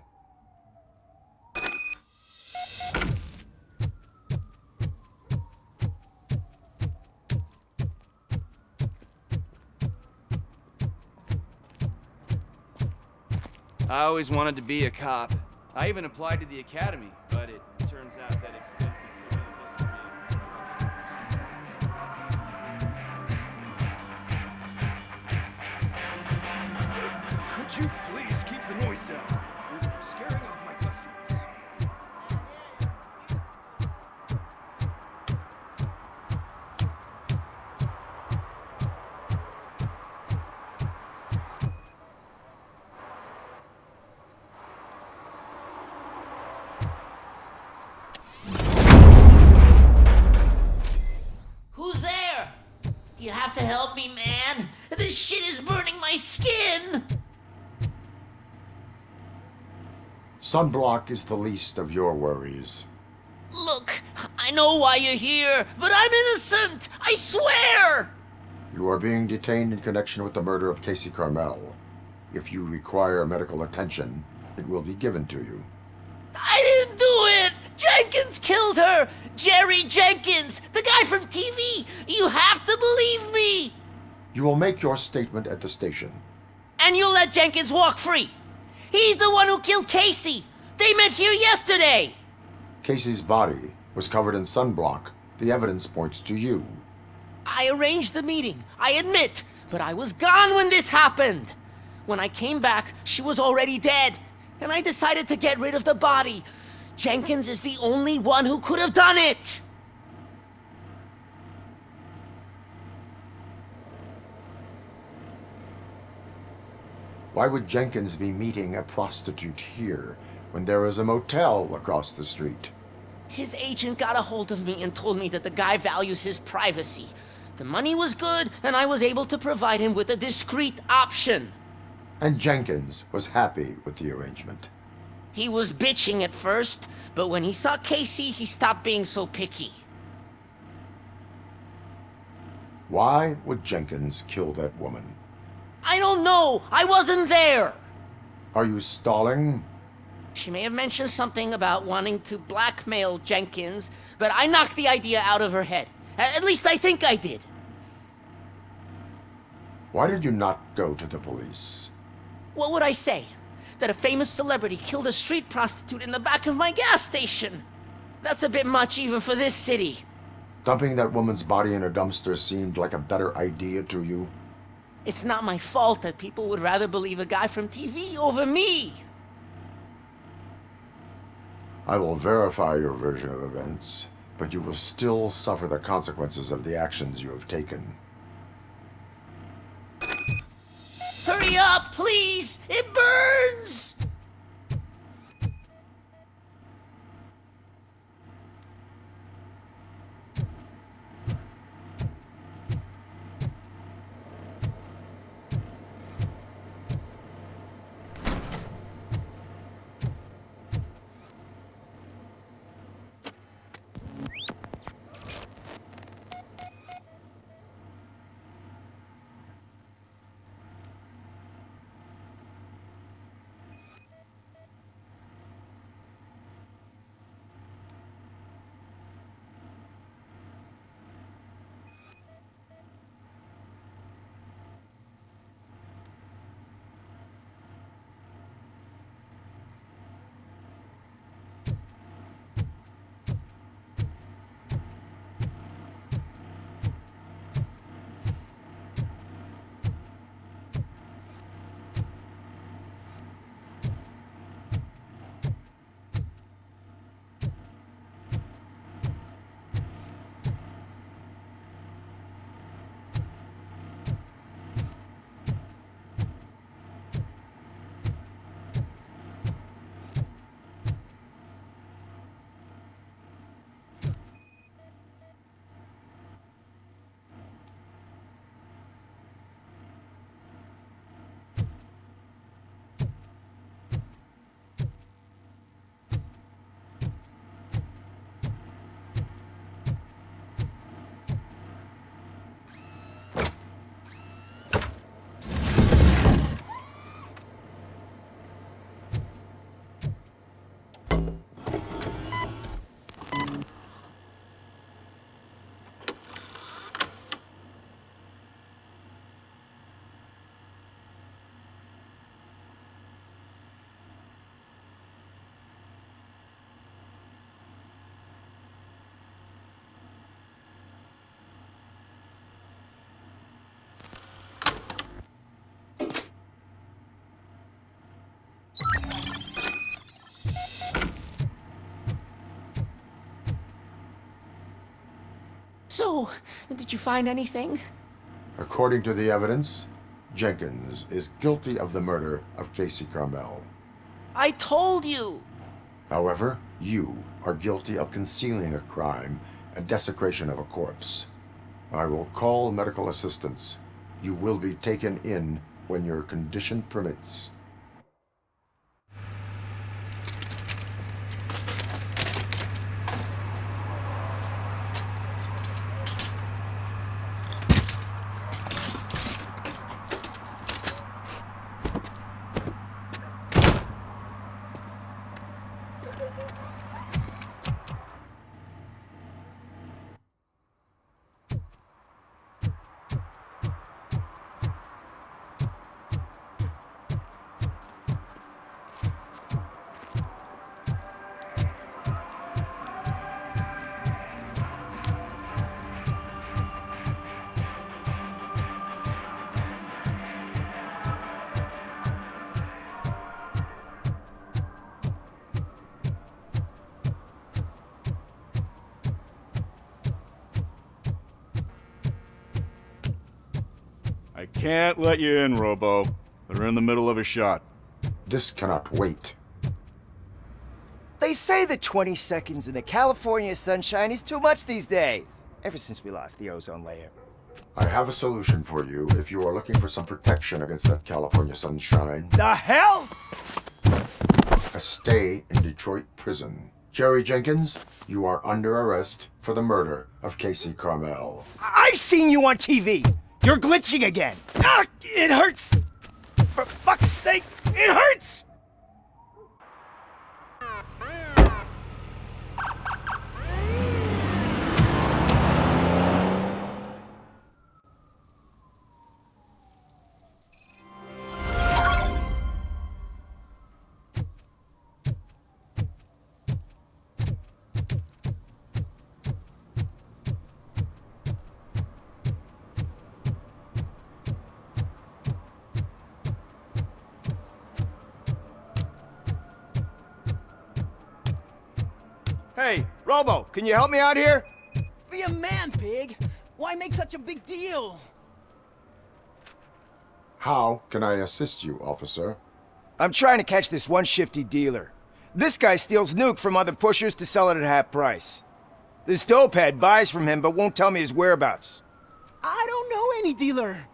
I always wanted to be a cop. I even applied to the academy, but it turns out that extensive criminal history... Could you please keep the noise down? You're scaring off my customers. You have to help me, man. This shit is burning my skin. Sunblock is the least of your worries. Look, I know why you're here, but I'm innocent. I swear. You are being detained in connection with the murder of Casey Carmel. If you require medical attention, it will be given to you. I didn't do it! Jenkins killed her! Jerry Jenkins, the guy from TV! You have to believe me! You will make your statement at the station. And you'll let Jenkins walk free! He's the one who killed Casey! They met here yesterday! Casey's body was covered in sunblock. The evidence points to you. I arranged the meeting, I admit, but I was gone when this happened. When I came back, she was already dead, and I decided to get rid of the body. Jenkins is the only one who could have done it! Why would Jenkins be meeting a prostitute here when there is a motel across the street? His agent got a hold of me and told me that the guy values his privacy. The money was good, and I was able to provide him with a discreet option. And Jenkins was happy with the arrangement. He was bitching at first, but when he saw Casey, he stopped being so picky. Why would Jenkins kill that woman? I don't know! I wasn't there! Are you stalling? She may have mentioned something about wanting to blackmail Jenkins, but I knocked the idea out of her head. At least I think I did. Why did you not go to the police? What would I say? That a famous celebrity killed a street prostitute in the back of my gas station? That's a bit much even for this city. Dumping that woman's body in a dumpster seemed like a better idea to you? It's not my fault that people would rather believe a guy from TV over me. I will verify your version of events, but you will still suffer the consequences of the actions you have taken. Hurry up, please! It burns! So, did you find anything? According to the evidence, Jenkins is guilty of the murder of Casey Carmel. I told you! However, you are guilty of concealing a crime and desecration of a corpse. I will call medical assistance. You will be taken in when your condition permits. I can't let you in, Robo. They're in the middle of a shot. This cannot wait. They say that 20 seconds in the California sunshine is too much these days. Ever since we lost the ozone layer. I have a solution for you if you are looking for some protection against that California sunshine. The hell? a stay in Detroit prison. Jerry Jenkins, you are under arrest for the murder of Casey Carmel. I seen you on TV. You're glitching again. Ah, it hurts. For fuck's sake, it hurts. Hey, Robo, can you help me out here? Be a man, Pig. Why make such a big deal? How can I assist you, officer? I'm trying to catch this one shifty dealer. This guy steals nuke from other pushers to sell it at half price. This dopehead buys from him but won't tell me his whereabouts. I don't know any dealer.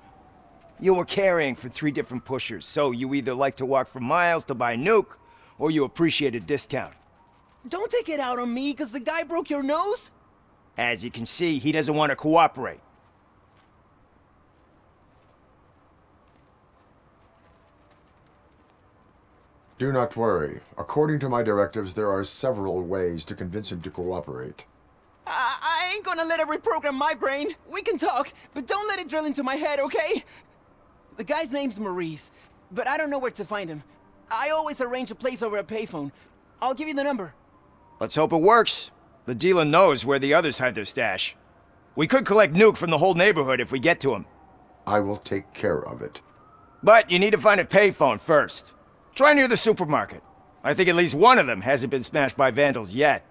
You were carrying for 3 different pushers, so you either like to walk for miles to buy nuke, or you appreciate a discount. Don't take it out on me, because the guy broke your nose? As you can see, he doesn't want to cooperate. Do not worry. According to my directives, there are several ways to convince him to cooperate. I ain't gonna let it reprogram my brain. We can talk, but don't let it drill into my head, okay? The guy's name's Maurice, but I don't know where to find him. I always arrange a place over a payphone. I'll give you the number. Let's hope it works. The dealer knows where the others hide their stash. We could collect nuke from the whole neighborhood if we get to him. I will take care of it. But you need to find a payphone first. Try near the supermarket. I think at least one of them hasn't been smashed by vandals yet.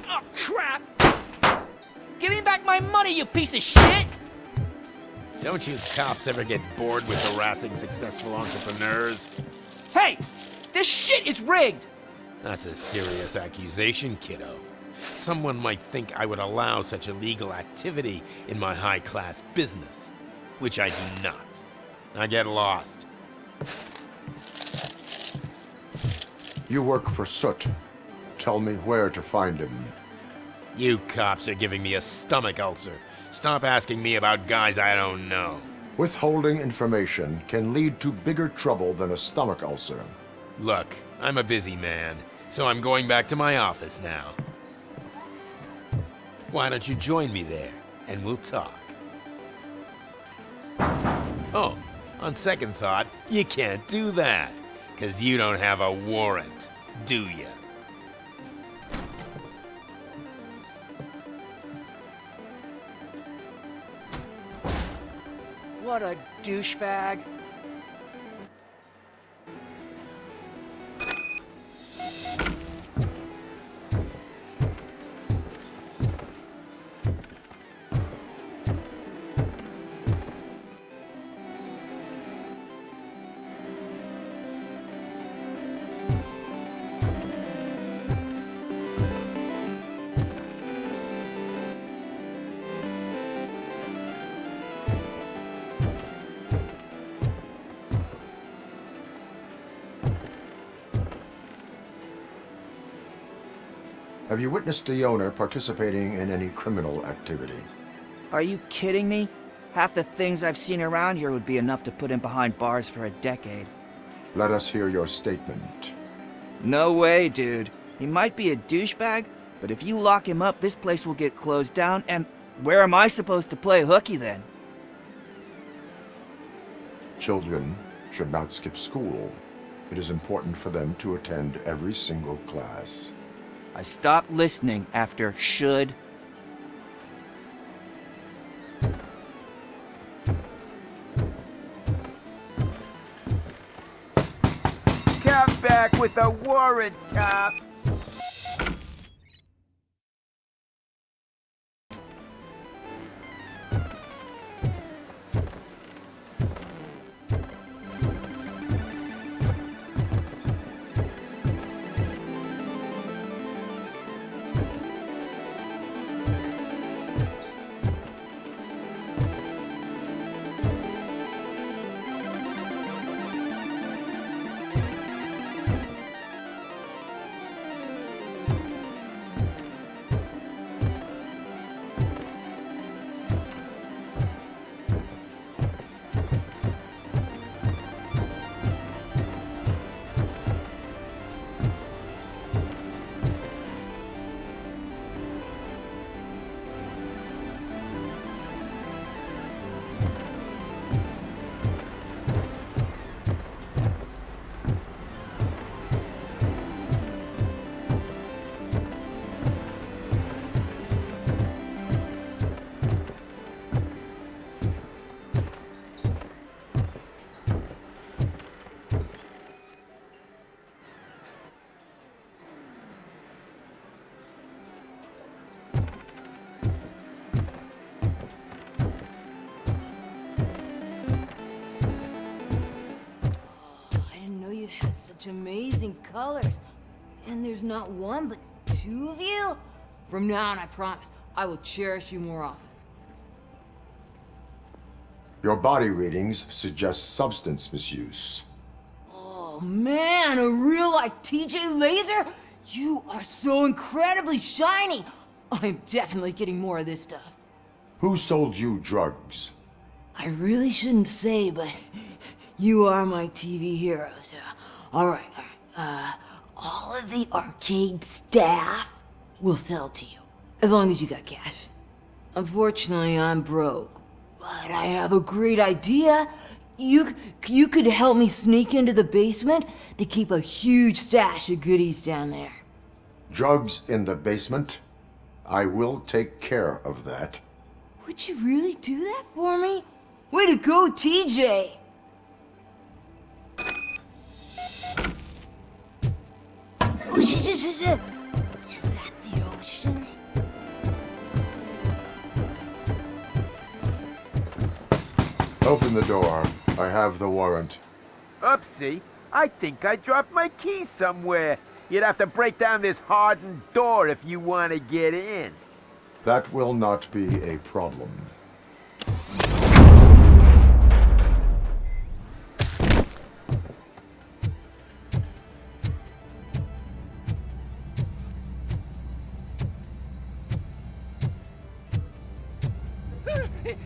Oh, crap! Give me back my money, you piece of shit! Don't you cops ever get bored with harassing successful entrepreneurs? Hey! This shit is rigged! That's a serious accusation, kiddo. Someone might think I would allow such illegal activity in my high-class business, which I do not. I get lost. You work for Soot. Tell me where to find him. You cops are giving me a stomach ulcer. Stop asking me about guys I don't know. Withholding information can lead to bigger trouble than a stomach ulcer. Look, I'm a busy man, so I'm going back to my office now. Why don't you join me there, and we'll talk. Oh, on second thought, you can't do that, 'cause you don't have a warrant, do you? What a douchebag. Have you witnessed the owner participating in any criminal activity? Are you kidding me? Half the things I've seen around here would be enough to put him behind bars for a decade. Let us hear your statement. No way, dude. He might be a douchebag, but if you lock him up, this place will get closed down, and where am I supposed to play hooky then? Children should not skip school. It is important for them to attend every single class. I stopped listening after should. Come back with a warrant, cop! Such amazing colors. And there's not one, but two of you? From now on, I promise, I will cherish you more often. Your body readings suggest substance misuse. Oh man, a real-life TJ laser? You are so incredibly shiny. I'm definitely getting more of this stuff. Who sold you drugs? I really shouldn't say, but you are my TV heroes. All right. All of the arcade staff will sell to you, as long as you got cash. Unfortunately, I'm broke, but I have a great idea. You could help me sneak into the basement. They keep a huge stash of goodies down there. Drugs in the basement? I will take care of that. Would you really do that for me? Way to go, TJ! Is that the ocean? Open the door. I have the warrant. Oopsie. I think I dropped my keys somewhere. You'd have to break down this hardened door if you want to get in. That will not be a problem.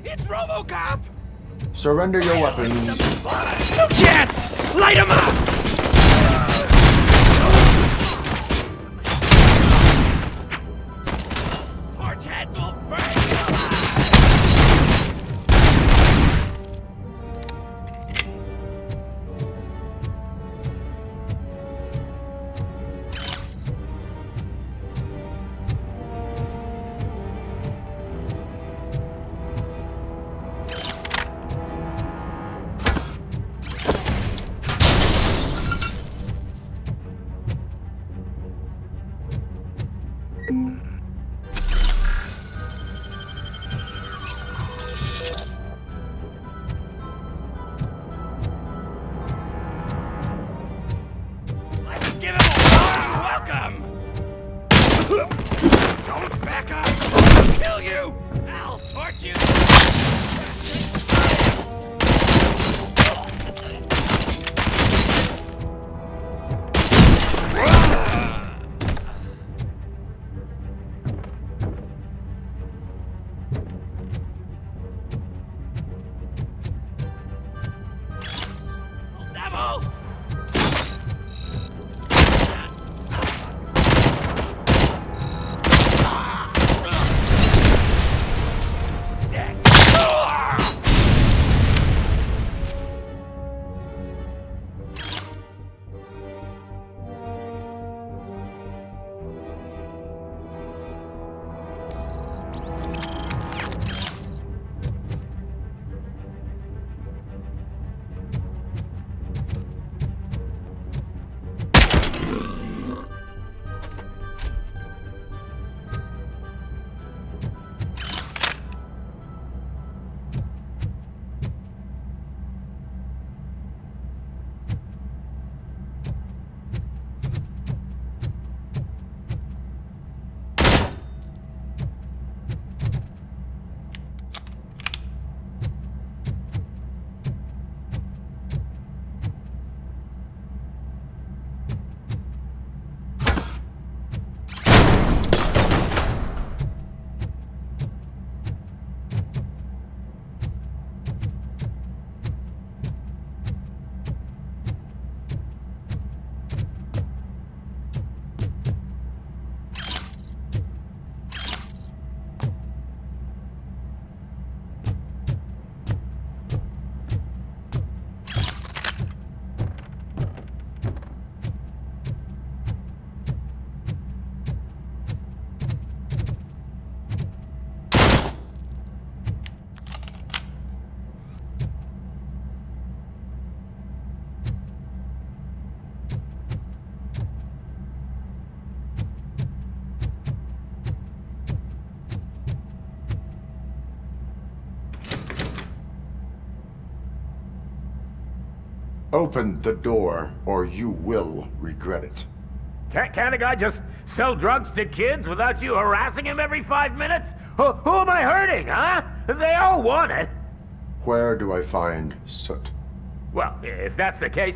It's Robocop! Surrender your weapons. Jets! Light 'em up! Our jets will burn you Don't back up! I'll kill you! I'll torch you! Open the door, or you will regret it. Can't a guy just sell drugs to kids without you harassing him every 5 minutes? Who am I hurting, huh? They all want it. Where do I find Soot? Well, if that's the case,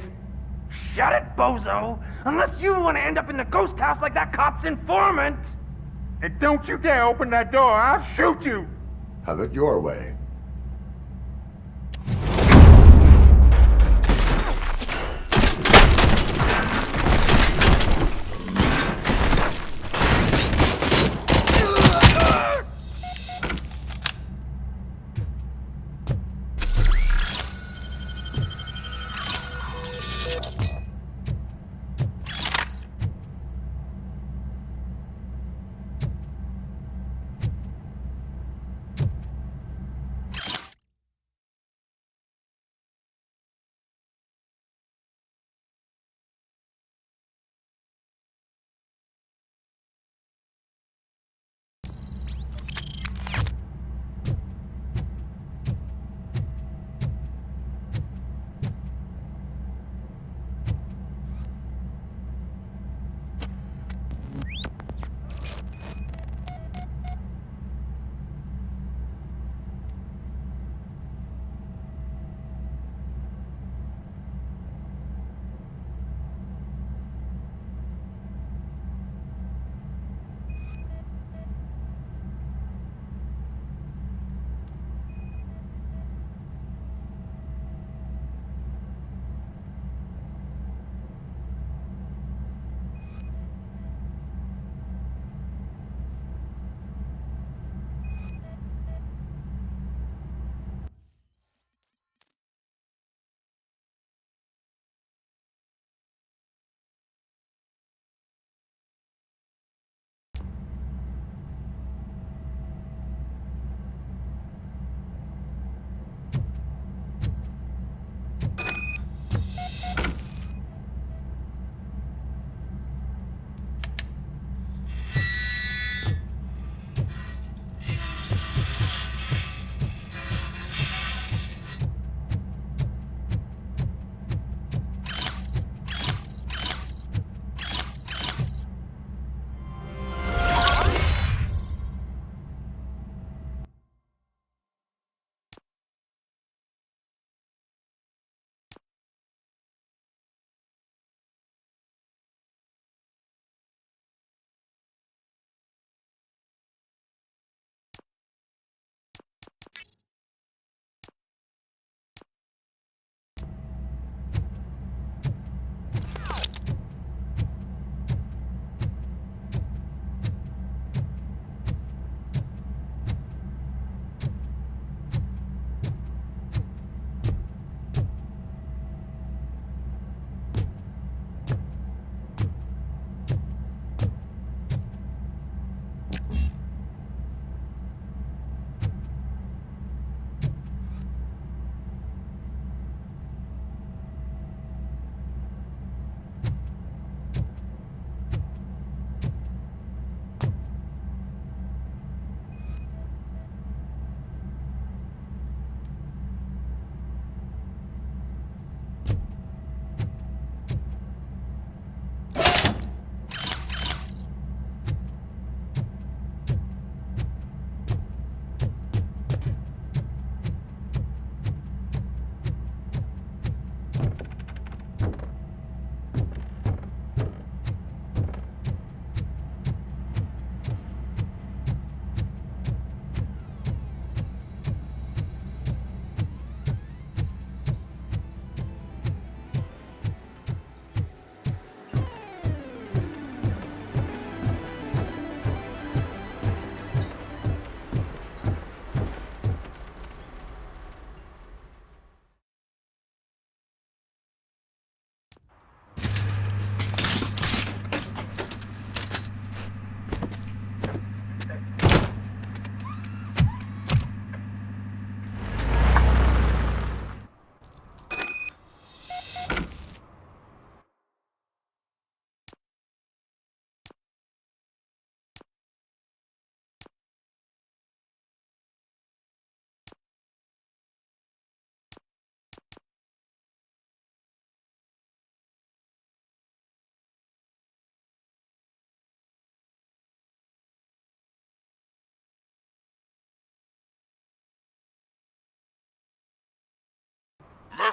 shut it, bozo! Unless you want to end up in the ghost house like that cop's informant! And don't you dare open that door, I'll shoot you! Have it your way.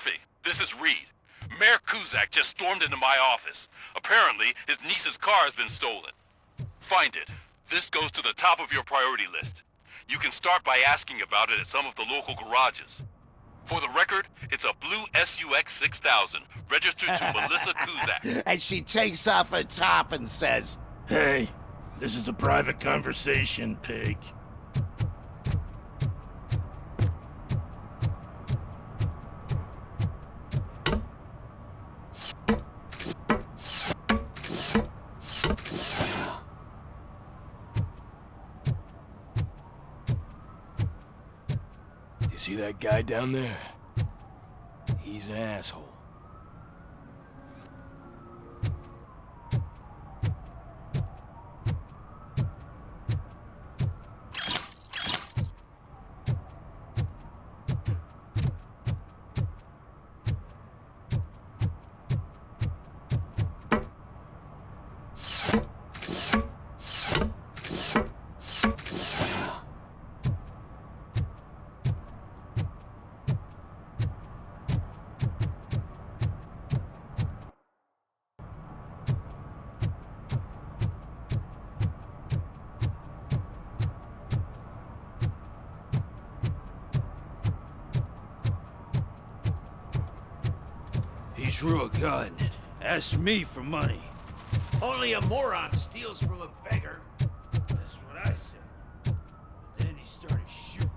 Murphy, this is Reed. Mayor Kuzak just stormed into my office. Apparently, his niece's car has been stolen. Find it. This goes to the top of your priority list. You can start by asking about it at some of the local garages. For the record, it's a blue SUX 6000, registered to Melissa Kuzak. And she takes off her top and says, Hey, this is a private conversation, pig. See that guy down there? He's an asshole. He drew a gun and asked me for money. Only a moron steals from a beggar. That's what I said. But then he started shooting.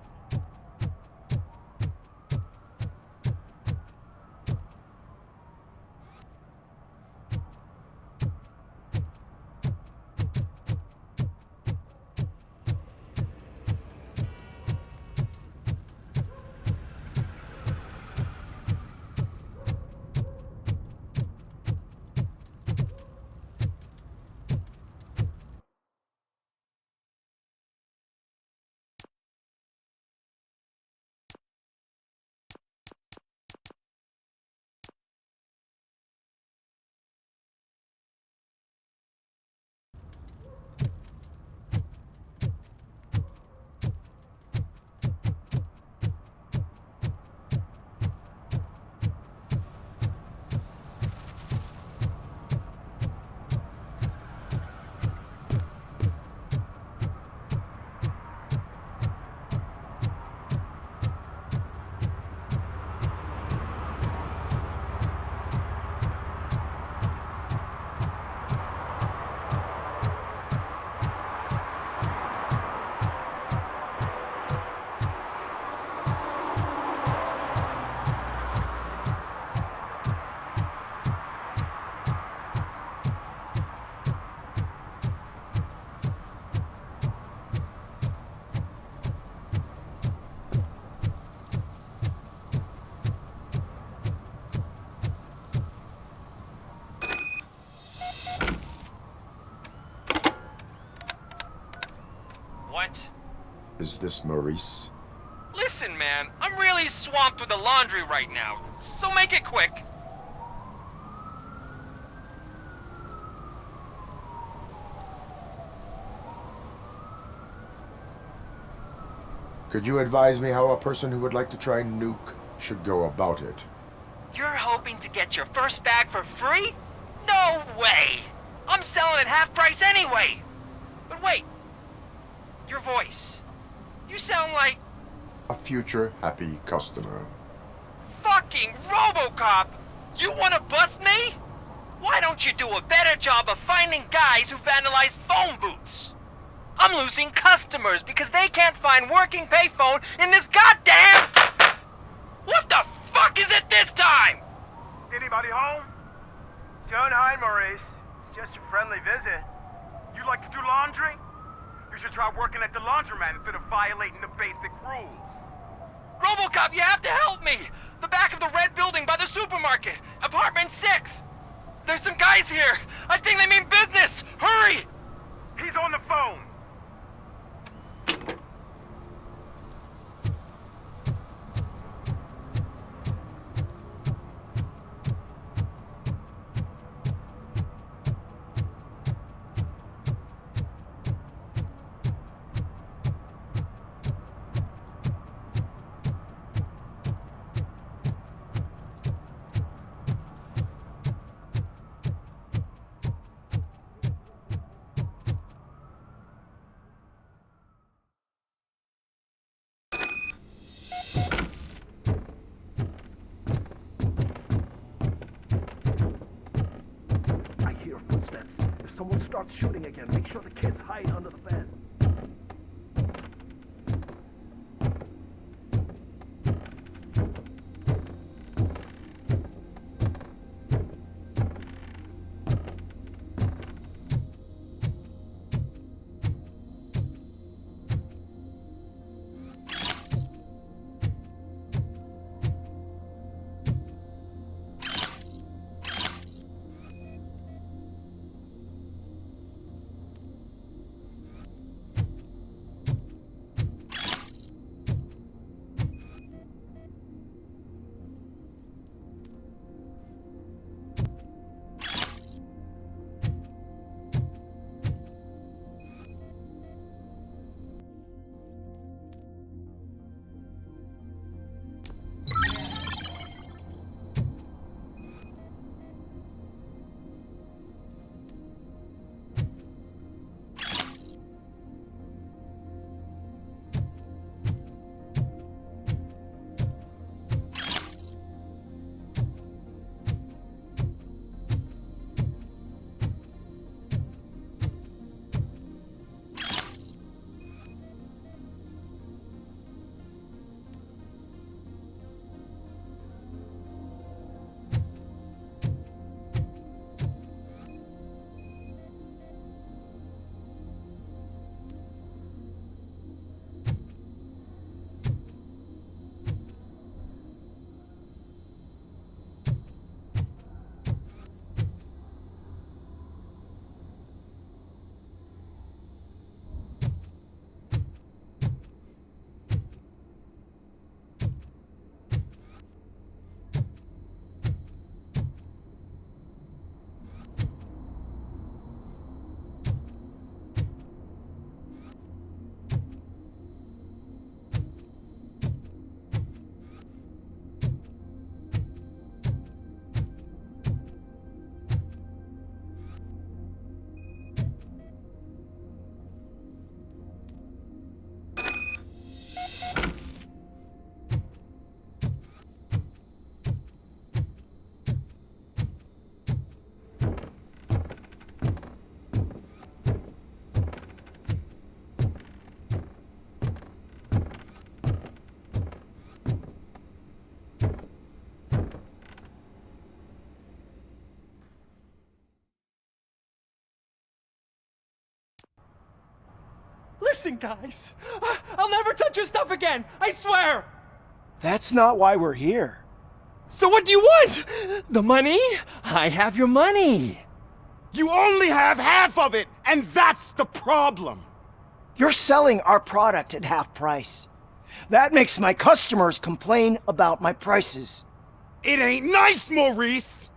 What? Is this Maurice? Listen, man, I'm really swamped with the laundry right now, so make it quick. Could you advise me how a person who would like to try nuke should go about it? You're hoping to get your first bag for free? No way! I'm selling at half price anyway! But wait, your voice. You sound like... A future happy customer. Fucking Robocop! You wanna bust me? Why don't you do a better job of finding guys who vandalize phone booths? I'm losing customers because they can't find working payphone in this goddamn... What the fuck is it this time? Anybody home? Don't hide, Maurice. It's just a friendly visit. You like to do laundry? You should try working at the laundromat instead of violating the basic rules. Robocop, you have to help me! The back of the red building by the supermarket, apartment 6. There's some guys here. I think they mean business. Hurry! He's on the phone. starts shooting again, make sure the kids hide under the bed. Listen, guys. I'll never touch your stuff again. I swear. That's not why we're here. So what do you want? The money? I have your money. You only have half of it, and that's the problem. You're selling our product at half price. That makes my customers complain about my prices. It ain't nice, Maurice.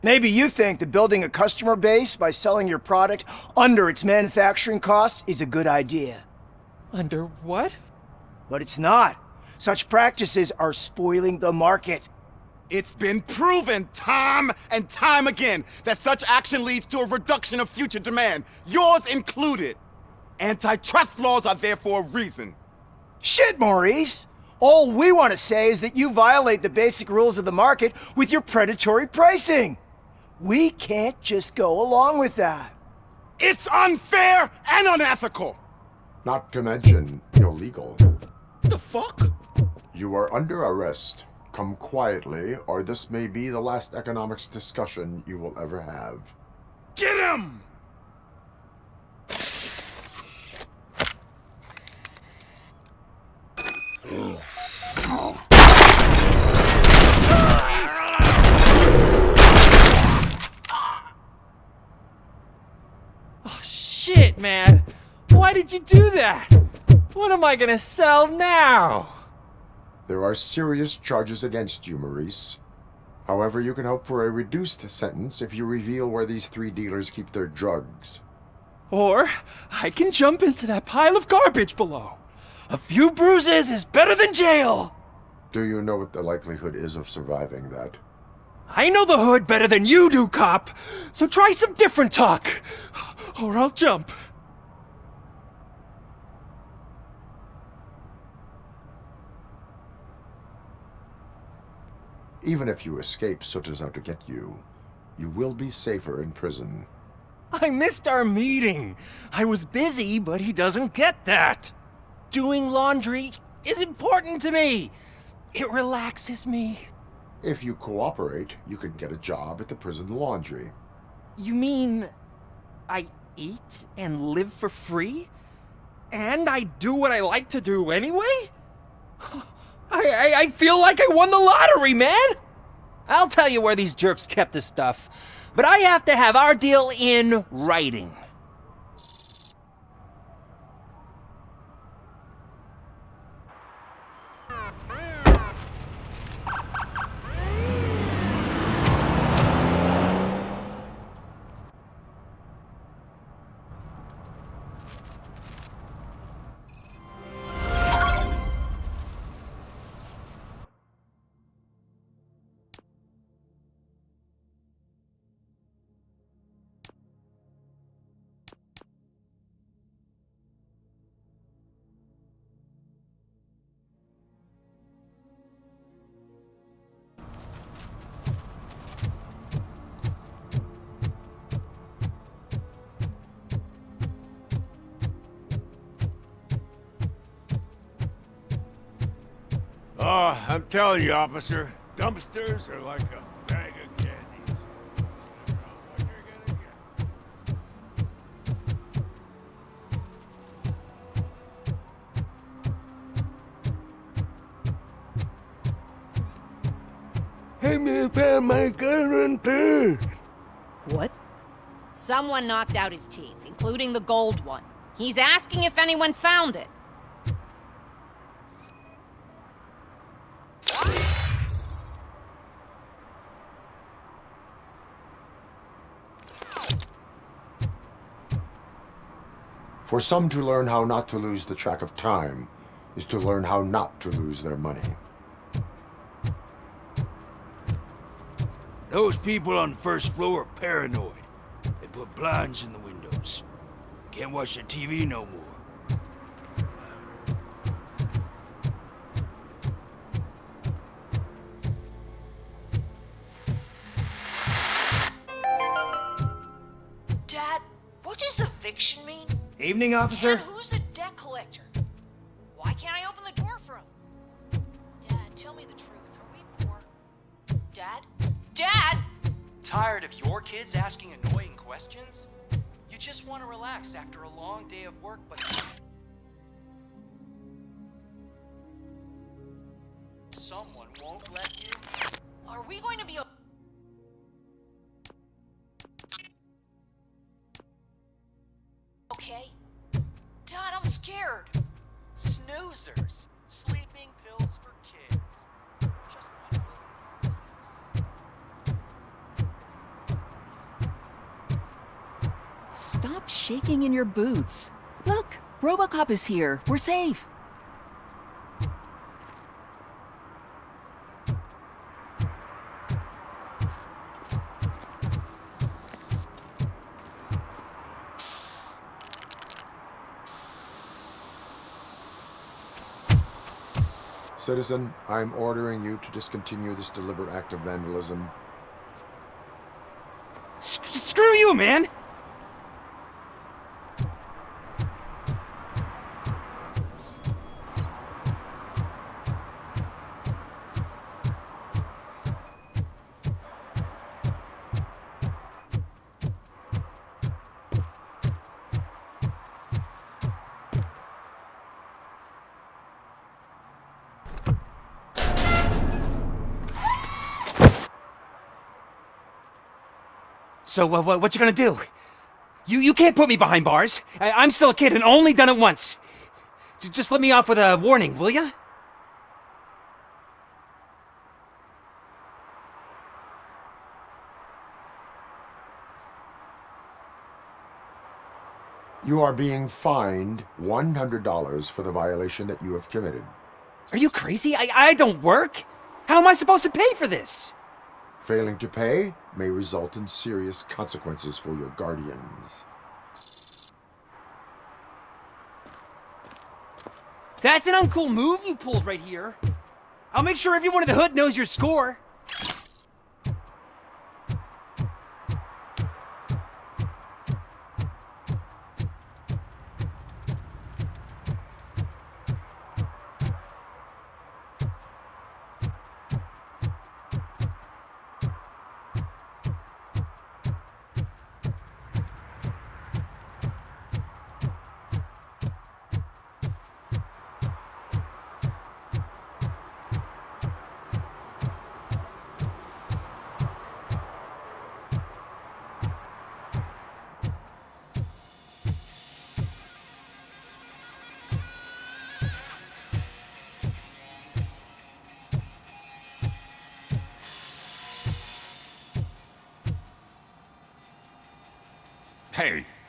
Maybe you think that building a customer base by selling your product under its manufacturing costs is a good idea. Under what? But it's not. Such practices are spoiling the market. It's been proven time and time again that such action leads to a reduction of future demand, yours included. Antitrust laws are there for a reason. Shit, Maurice! All we want to say is that you violate the basic rules of the market with your predatory pricing. We can't just go along with that. It's unfair and unethical. Not to mention illegal. The fuck? You are under arrest. Come quietly, or this may be the last economics discussion you will ever have. Get him! Oh, shit, man. Why did you do that? What am I gonna sell now? There are serious charges against you, Maurice. However, you can hope for a reduced sentence if you reveal where these 3 dealers keep their drugs. Or I can jump into that pile of garbage below. A few bruises is better than jail. Do you know what the likelihood is of surviving that? I know the hood better than you do, cop. So try some different talk, or I'll jump. Even if you escape Soot is out to get you, you will be safer in prison. I missed our meeting. I was busy, but he doesn't get that. Doing laundry is important to me. It relaxes me. If you cooperate, you can get a job at the prison laundry. You mean I eat and live for free? And I do what I like to do anyway? I feel like I won the lottery, man! I'll tell you where these jerks kept the stuff, but I have to have our deal in writing. Oh, I'm telling you, officer, dumpsters are like a bag of candies. Hey, me found my gun and purse. What? Someone knocked out his teeth, including the gold one. He's asking if anyone found it. For some to learn how not to lose the track of time is to learn how not to lose their money. Those people on the first floor are paranoid. They put blinds in the windows. Can't watch the TV no more. Dad, what does eviction mean? Evening, officer. And who's a debt collector? Why can't I open the door for him? Dad, tell me the truth. Are we poor? Dad? Dad! Tired of your kids asking annoying questions? You just want to relax after a long day of work, but someone won't let you? Are we going to be okay? Dad, I'm scared. Snoozers. Sleeping pills for kids. Just Stop shaking in your boots. Look, Robocop is here. We're safe. Citizen, I'm ordering you to discontinue this deliberate act of vandalism. Screw you, man! So, what you gonna do? You can't put me behind bars. I'm still a kid and only done it once. Just let me off with a warning, will ya? You are being fined $100 for the violation that you have committed. Are you crazy? I don't work. How am I supposed to pay for this? Failing to pay may result in serious consequences for your guardians. That's an uncool move you pulled right here. I'll make sure everyone in the hood knows your score.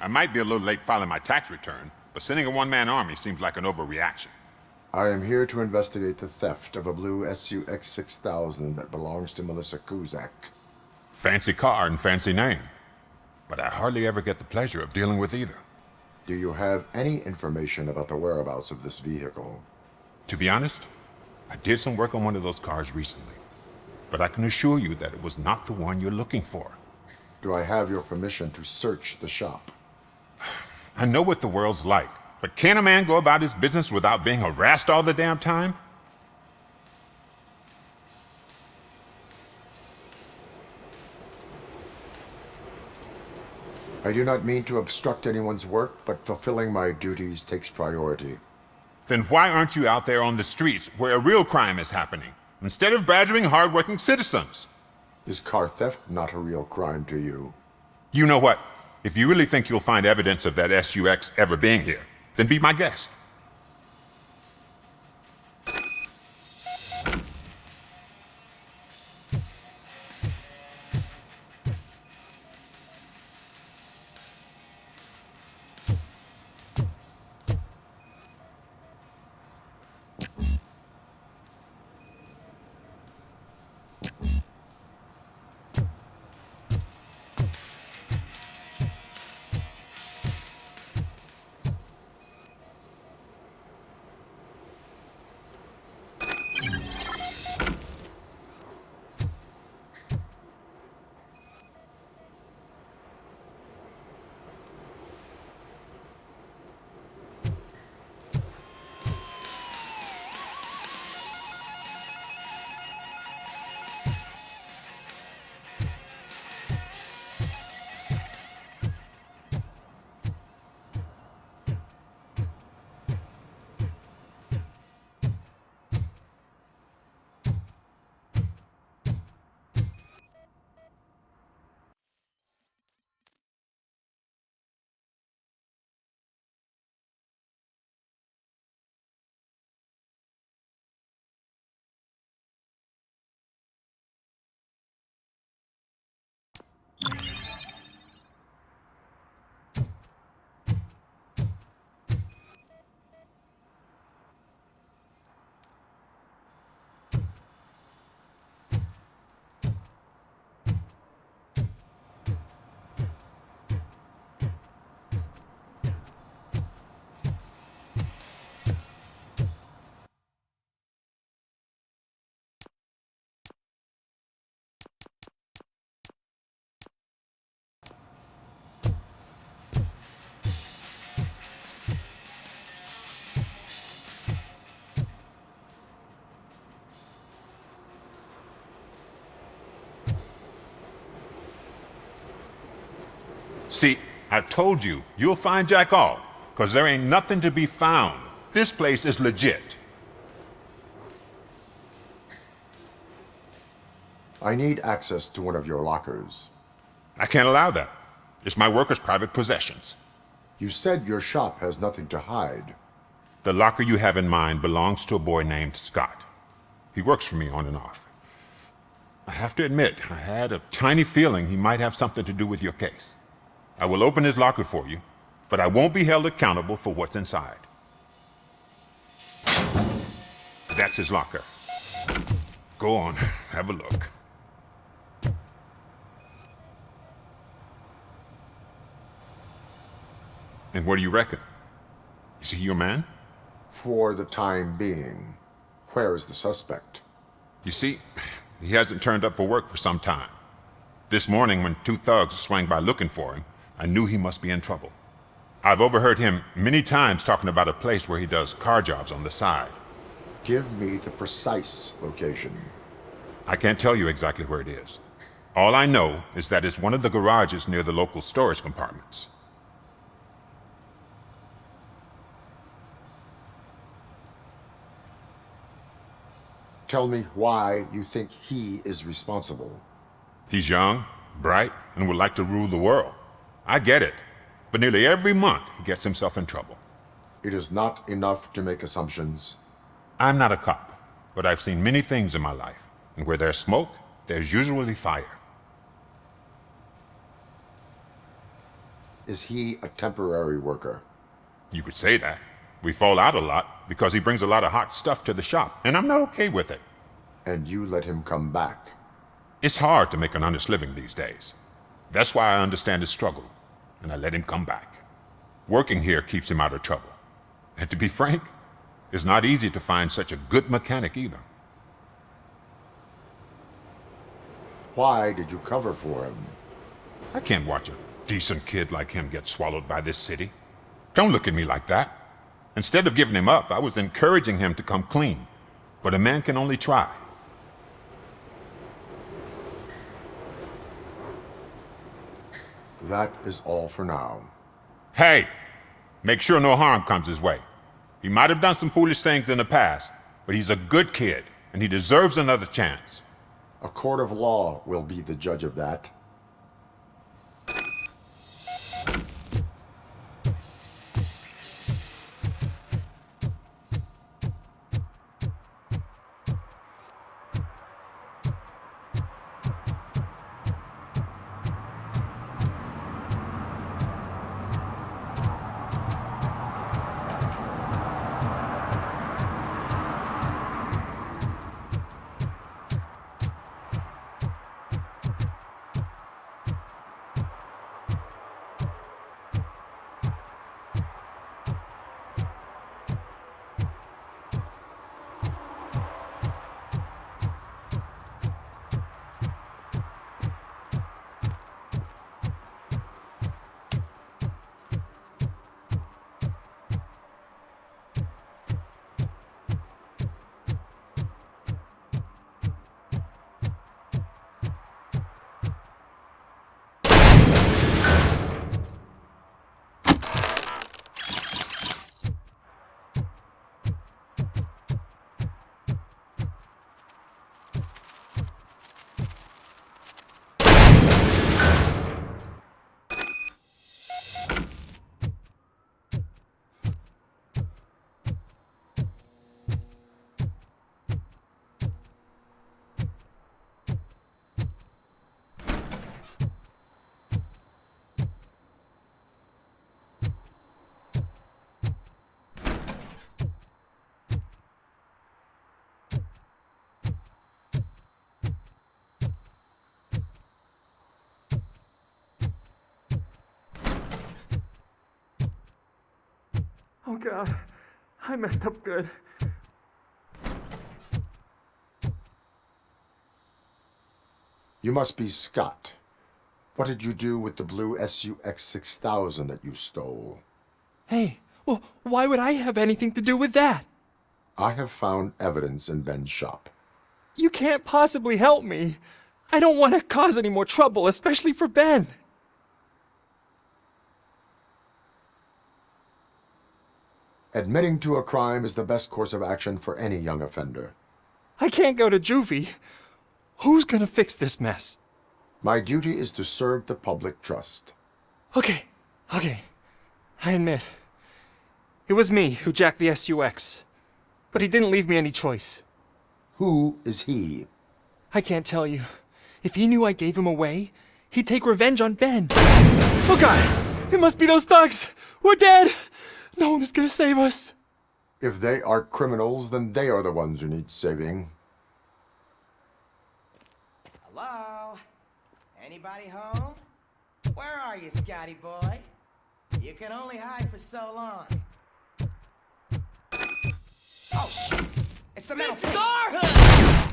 I might be a little late filing my tax return, but sending a one-man army seems like an overreaction. I am here to investigate the theft of a blue SUX 6000 that belongs to Melissa Kuzak. Fancy car and fancy name. But I hardly ever get the pleasure of dealing with either. Do you have any information about the whereabouts of this vehicle? To be honest, I did some work on one of those cars recently. But I can assure you that it was not the one you're looking for. Do I have your permission to search the shop? I know what the world's like, but can a man go about his business without being harassed all the damn time? I do not mean to obstruct anyone's work, but fulfilling my duties takes priority. Then why aren't you out there on the streets where a real crime is happening, instead of badgering hardworking citizens? Is car theft not a real crime to you? You know what? If you really think you'll find evidence of that SUX ever being here, then be my guest. See, I've told you, you'll find Jack all, because there ain't nothing to be found. This place is legit. I need access to one of your lockers. I can't allow that. It's my workers' private possessions. You said your shop has nothing to hide. The locker you have in mind belongs to a boy named Scott. He works for me on and off. I have to admit, I had a tiny feeling he might have something to do with your case. I will open his locker for you, but I won't be held accountable for what's inside. That's his locker. Go on, have a look. And what do you reckon? Is he your man? For the time being. Where is the suspect? You see, he hasn't turned up for work for some time. This morning, when two thugs swang by looking for him, I knew he must be in trouble. I've overheard him many times talking about a place where he does car jobs on the side. Give me the precise location. I can't tell you exactly where it is. All I know is that it's one of the garages near the local storage compartments. Tell me why you think he is responsible. He's young, bright, and would like to rule the world. I get it, but nearly every month he gets himself in trouble. It is not enough to make assumptions. I'm not a cop, but I've seen many things in my life, and where there's smoke, there's usually fire. is he a temporary worker? You could say that. We fall out a lot because he brings a lot of hot stuff to the shop, and I'm not okay with it. And you let him come back? It's hard to make an honest living these days. That's why I understand his struggle, and I let him come back. Working here keeps him out of trouble. And to be frank, it's not easy to find such a good mechanic either. Why did you cover for him? I can't watch a decent kid like him get swallowed by this city. Don't look at me like that. Instead of giving him up, I was encouraging him to come clean. But a man can only try. That is all for now. Hey! Make sure no harm comes his way. He might have done some foolish things in the past, but he's a good kid, and he deserves another chance. A court of law will be the judge of that. Oh God, I messed up good. You must be Scott. What did you do with the blue SUX 6000 that you stole? Hey, well, why would I have anything to do with that? I have found evidence in Ben's shop. You can't possibly help me. I don't want to cause any more trouble, especially for Ben. Admitting to a crime is the best course of action for any young offender. I can't go to juvie. Who's gonna fix this mess? My duty is to serve the public trust. Okay. I admit. It was me who jacked the SUX. But he didn't leave me any choice. Who is he? I can't tell you. If he knew I gave him away, he'd take revenge on Ben. Oh God! It must be those thugs! We're dead! No one is gonna save us. If they are criminals, then they are the ones who need saving. Hello? Anybody home? Where are you, Scotty boy? You can only hide for so long. Oh, shit! It's the metal. This is our hood!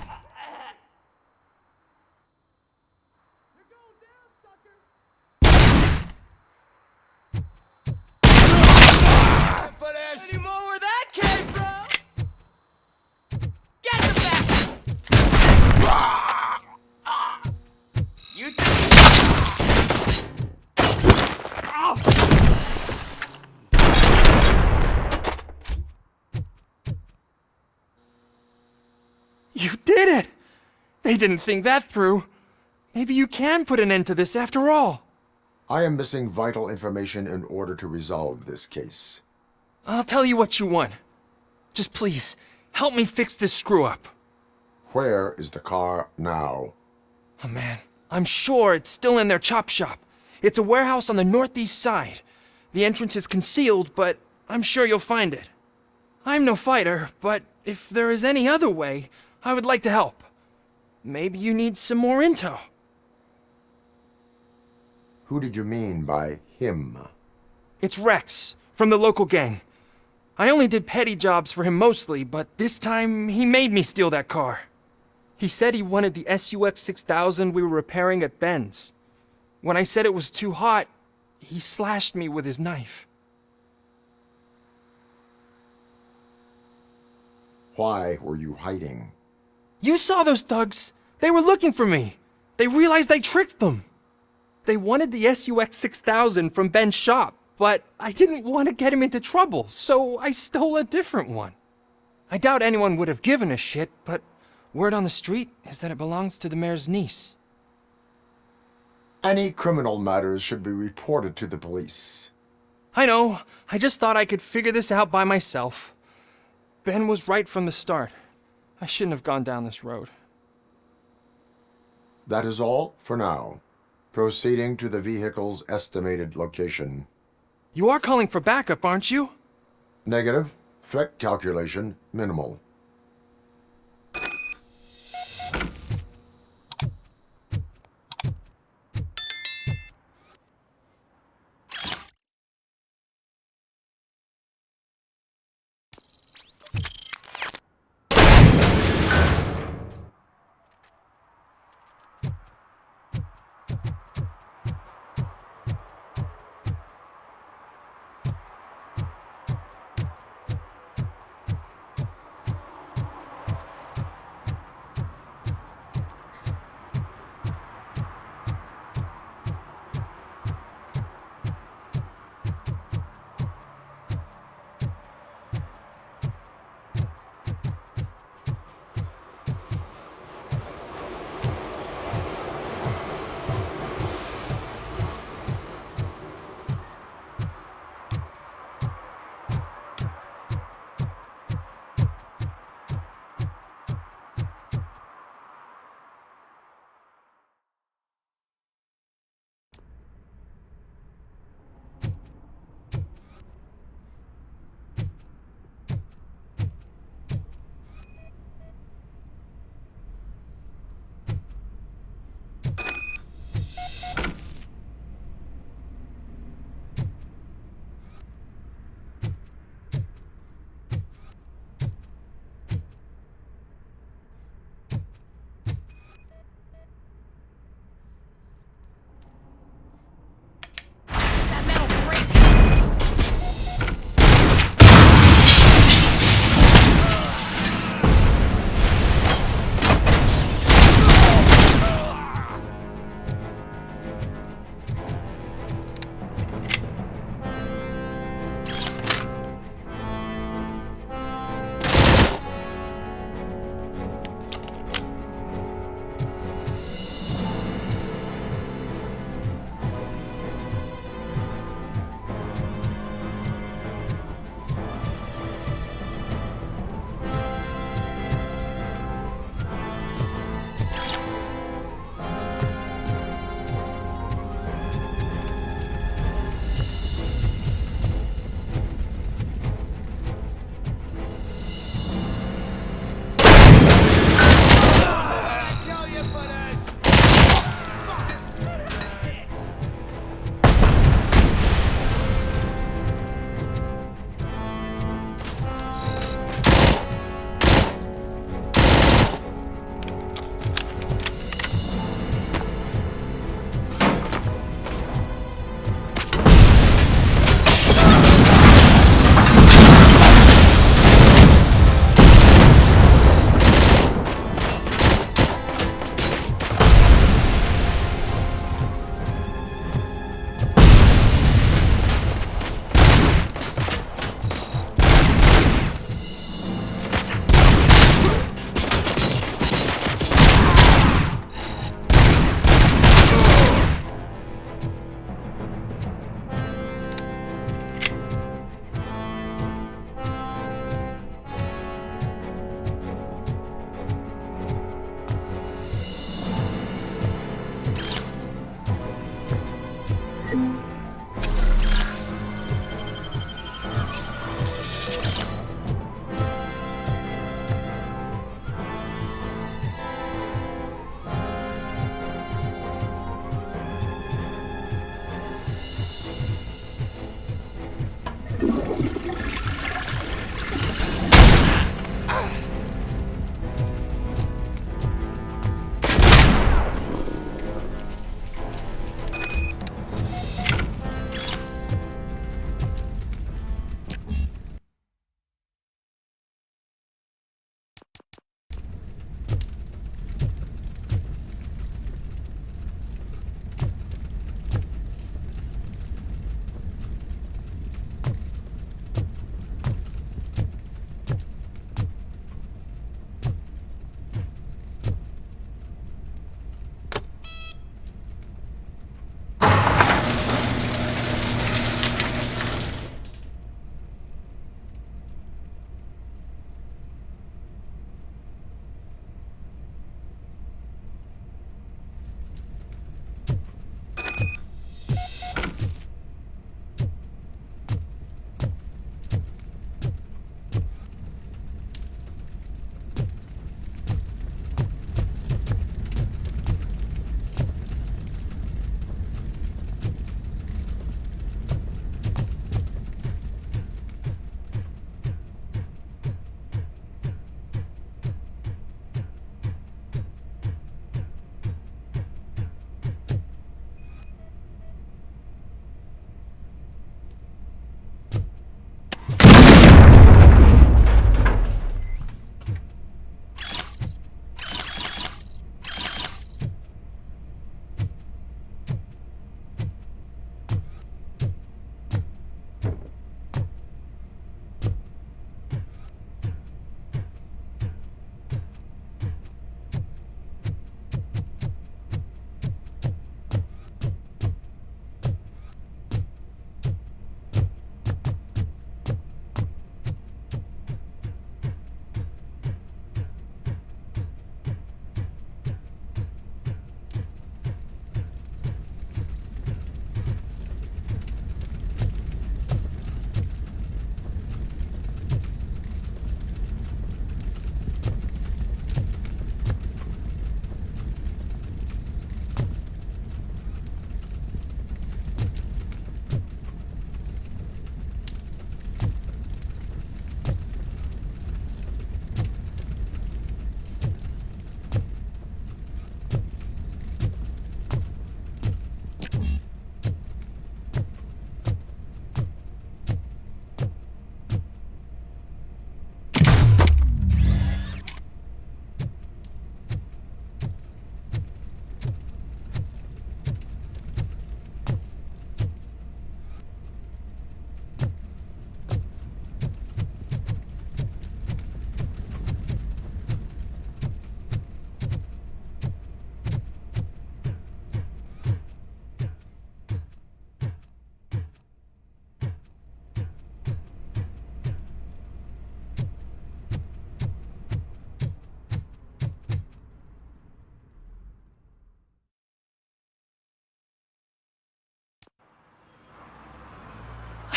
Any more where that came from? Get the bastard! You You did it! They didn't think that through. Maybe you can put an end to this after all. I am missing vital information in order to resolve this case. I'll tell you what you want. Just please, help me fix this screw-up. Where is the car now? Oh man, I'm sure it's still in their chop shop. It's a warehouse on the northeast side. The entrance is concealed, but I'm sure you'll find it. I'm no fighter, but if there is any other way, I would like to help. Maybe you need some more intel. Who did you mean by him? It's Rex, from the local gang. I only did petty jobs for him mostly, but this time he made me steal that car. He said he wanted the SUX 6000 we were repairing at Ben's. When I said it was too hot, he slashed me with his knife. Why were you hiding? You saw those thugs! They were looking for me! They realized I tricked them! They wanted the SUX 6000 from Ben's shop, but I didn't want to get him into trouble, so I stole a different one. I doubt anyone would have given a shit, but word on the street is that it belongs to the mayor's niece. Any criminal matters should be reported to the police. I know. I just thought I could figure this out by myself. Ben was right from the start. I shouldn't have gone down this road. That is all for now. Proceeding to the vehicle's estimated location. You are calling for backup, aren't you? Negative. Threat calculation minimal.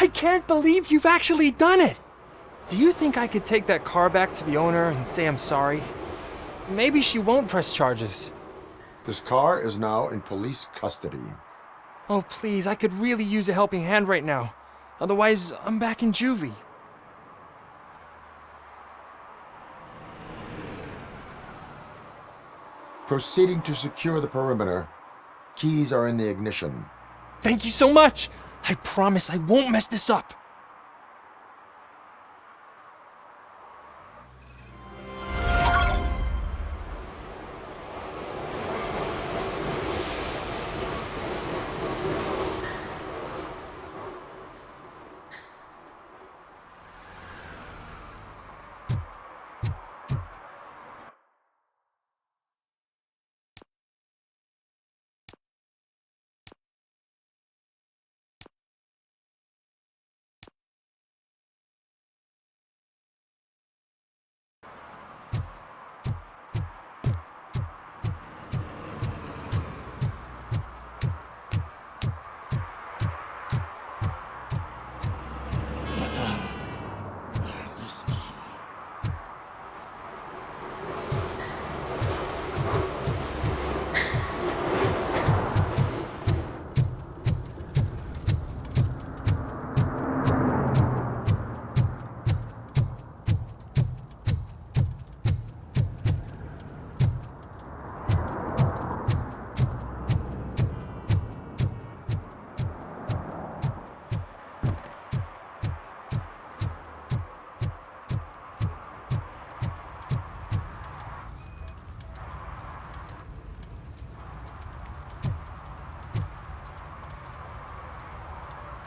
I can't believe you've actually done it! Do you think I could take that car back to the owner and say I'm sorry? Maybe she won't press charges. This car is now in police custody. Oh, please, I could really use a helping hand right now. Otherwise, I'm back in juvie. Proceeding to secure the perimeter. Keys are in the ignition. Thank you so much! I promise I won't mess this up.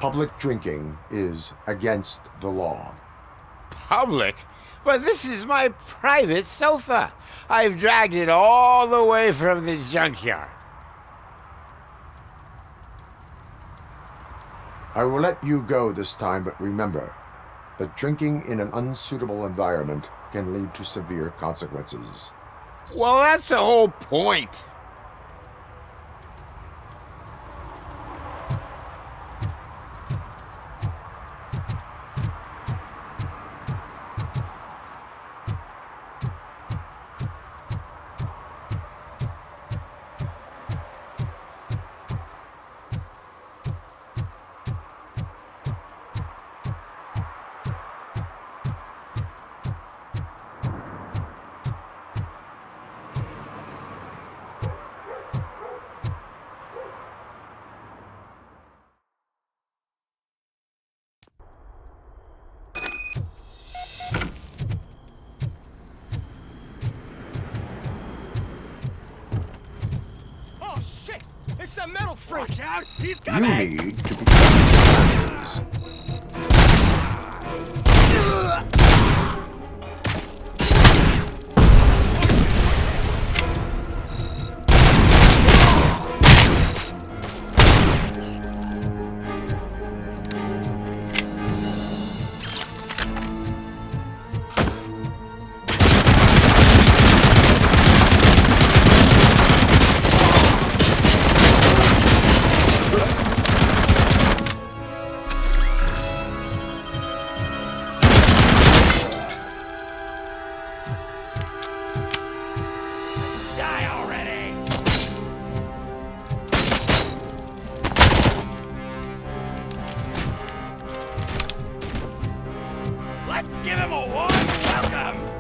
Public drinking is against the law. Public? But this is my private sofa. I've dragged it all the way from the junkyard. I will let you go this time, but remember that drinking in an unsuitable environment can lead to severe consequences. Well, that's the whole point. It's a metal freak! Watch out! He's You need to become survivors. Let's give him a warm welcome!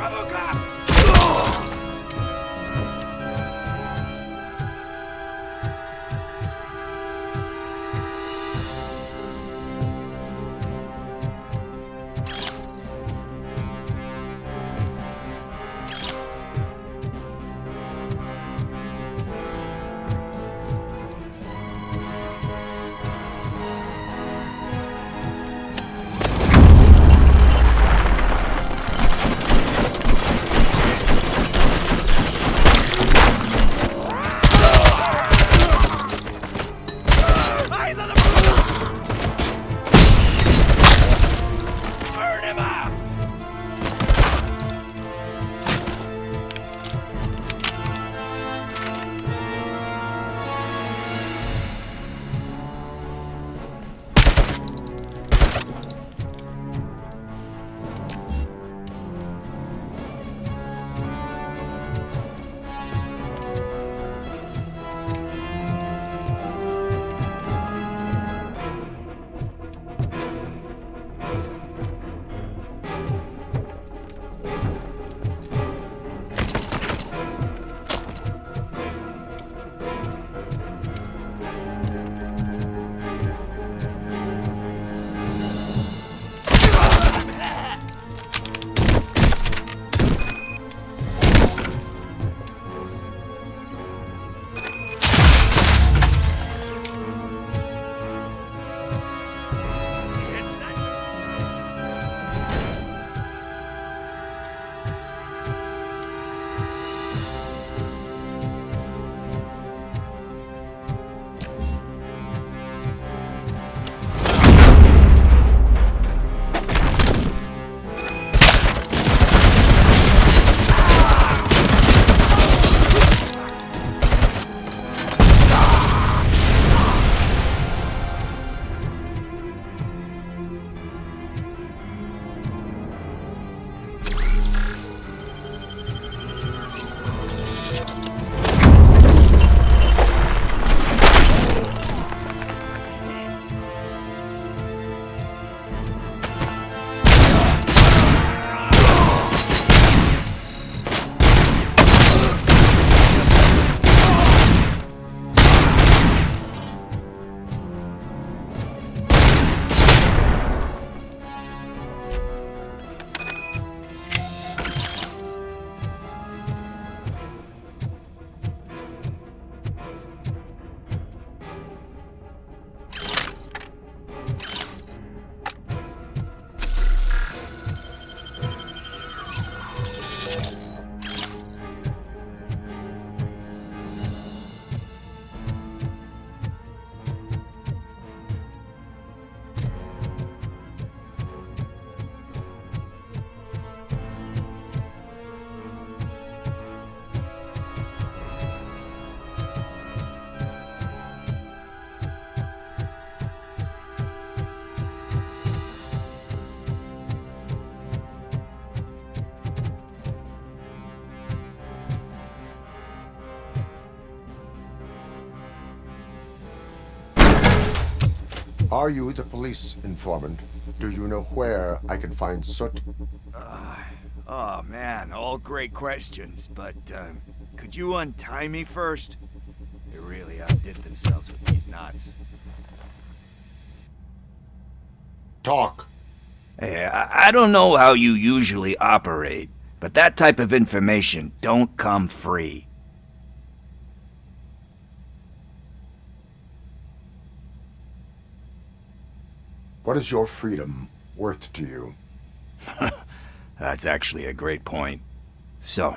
Robocop! Are you the police informant? Do you know where I can find Soot? Oh man, all great questions, but could you untie me first? They really outdid themselves with these knots. Talk. Hey, I don't know how you usually operate, but that type of information don't come free. What is your freedom worth to you? That's actually a great point. So,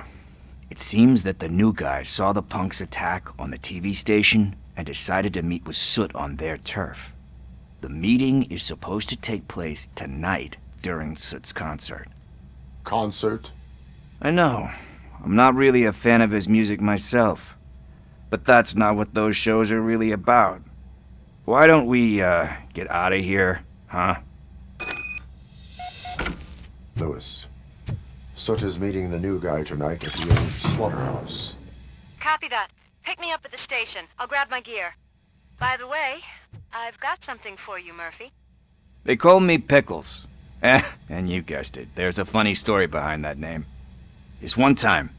it seems that the new guy saw the punks' attack on the TV station and decided to meet with Soot on their turf. The meeting is supposed to take place tonight during Soot's concert. Concert? I know. I'm not really a fan of his music myself. But that's not what those shows are really about. Why don't we, get out of here, huh? Lewis, Soot is meeting the new guy tonight at the old slaughterhouse. Copy that. Pick me up at the station. I'll grab my gear. By the way, I've got something for you, Murphy. They call me Pickles. And you guessed it, there's a funny story behind that name. This one time,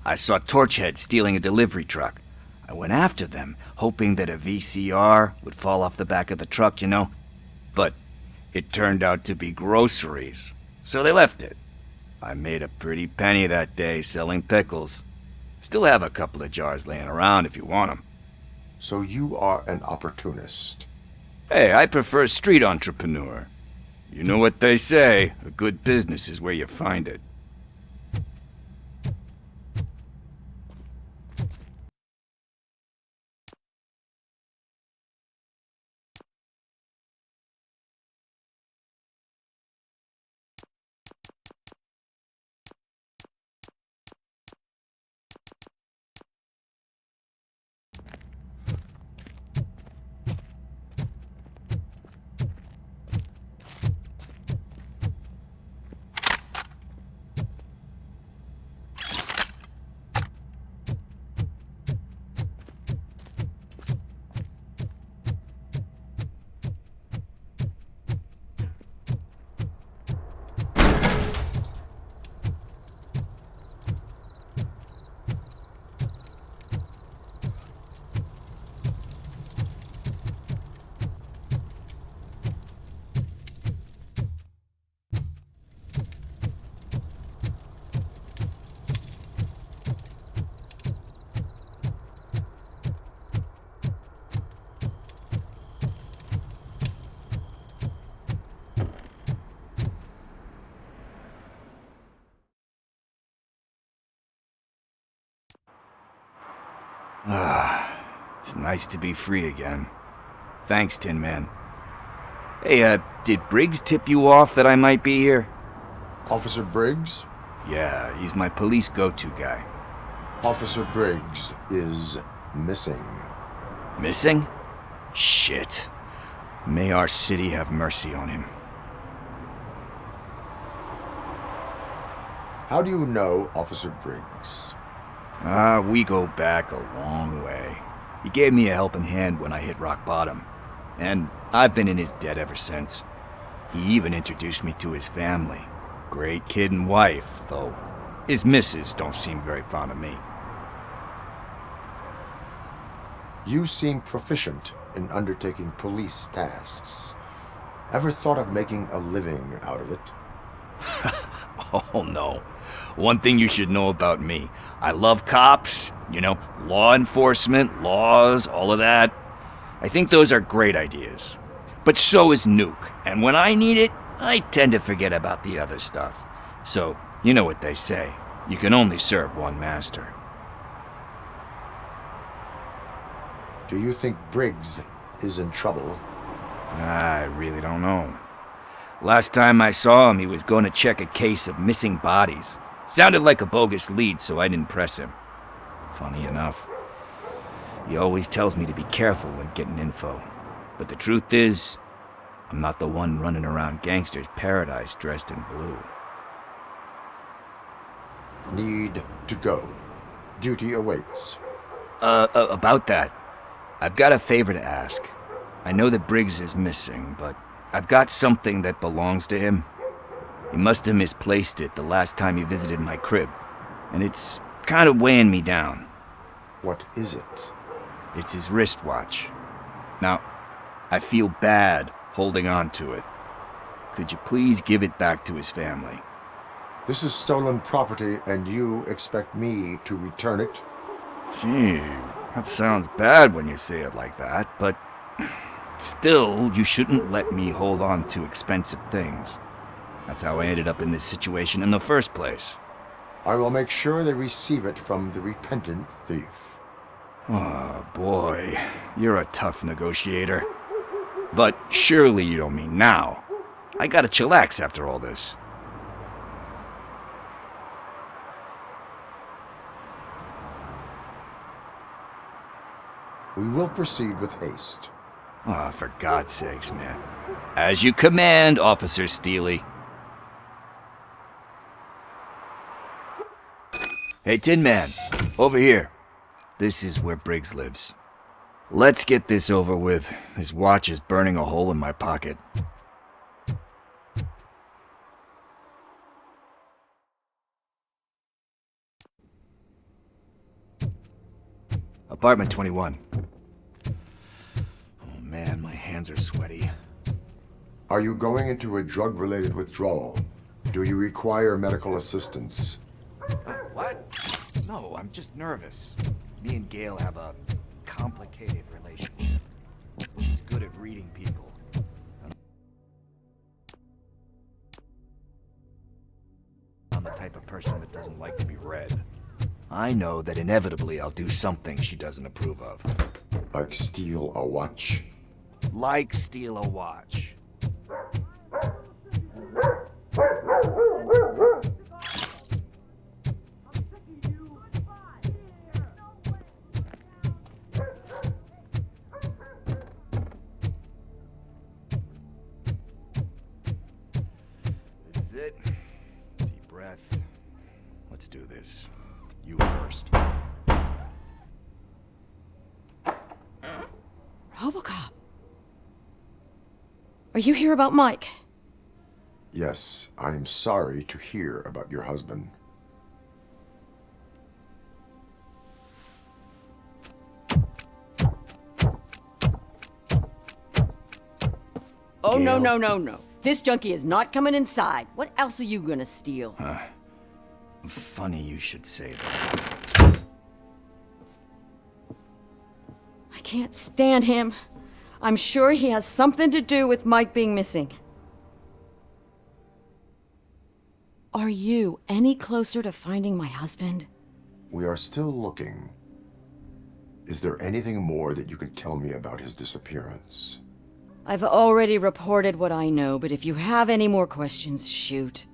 I saw Torchhead stealing a delivery truck. I went after them, hoping that a VCR would fall off the back of the truck, you know? But it turned out to be groceries, so they left it. I made a pretty penny that day selling pickles. Still have a couple of jars laying around if you want them. So you are an opportunist. Hey, I prefer street entrepreneur. You know what they say, a good business is where you find it. It's nice to be free again. Thanks, Tin Man. Hey, did Briggs tip you off that I might be here? Officer Briggs? Yeah, he's my police go-to guy. Officer Briggs is missing. Missing? Shit. May our city have mercy on him. How do you know Officer Briggs? We go back a long way. He gave me a helping hand when I hit rock bottom, and I've been in his debt ever since. He even introduced me to his family. Great kid and wife, though his missus don't seem very fond of me. You seem proficient in undertaking police tasks. Ever thought of making a living out of it? Oh no. One thing you should know about me. I love cops, you know, law enforcement, laws, all of that. I think those are great ideas. But so is Nuke, and when I need it, I tend to forget about the other stuff. So, you know what they say. You can only serve one master. Do you think Briggs is in trouble? I really don't know. Last time I saw him, he was going to check a case of missing bodies. Sounded like a bogus lead, so I didn't press him. Funny enough. He always tells me to be careful when getting info. But the truth is, I'm not the one running around gangster's paradise dressed in blue. Need to go. Duty awaits. About that, I've got a favor to ask. I know that Briggs is missing, but I've got something that belongs to him. He must have misplaced it the last time he visited my crib, and it's kind of weighing me down. What is it? It's his wristwatch. Now, I feel bad holding on to it. Could you please give it back to his family? This is stolen property, and you expect me to return it? Gee, that sounds bad when you say it like that, but still, you shouldn't let me hold on to expensive things. That's how I ended up in this situation in the first place. I will make sure they receive it from the repentant thief. Oh, boy. You're a tough negotiator. But surely you don't mean now. I gotta chillax after all this. We will proceed with haste. Ah, for God's sakes, man. As you command, Officer Steely. Hey, Tin Man, over here. This is where Briggs lives. Let's get this over with. His watch is burning a hole in my pocket. Apartment 21. Oh man, my hands are sweaty. Are you going into a drug-related withdrawal? Do you require medical assistance? What? No, I'm just nervous. Me and Gail have a complicated relationship. She's good at reading people. I'm the type of person that doesn't like to be read. I know that inevitably I'll do something she doesn't approve of. Like steal a watch? Like steal a watch. This is it. Deep breath. Let's do this. You first. Robocop. Are you here about Mike? Yes, I am sorry to hear about your husband. Oh, Gail. no. This junkie is not coming inside. What else are you gonna steal? Funny you should say that. I can't stand him. I'm sure he has something to do with Mike being missing. Are you any closer to finding my husband? We are still looking. Is there anything more that you can tell me about his disappearance? I've already reported what I know, but if you have any more questions, shoot.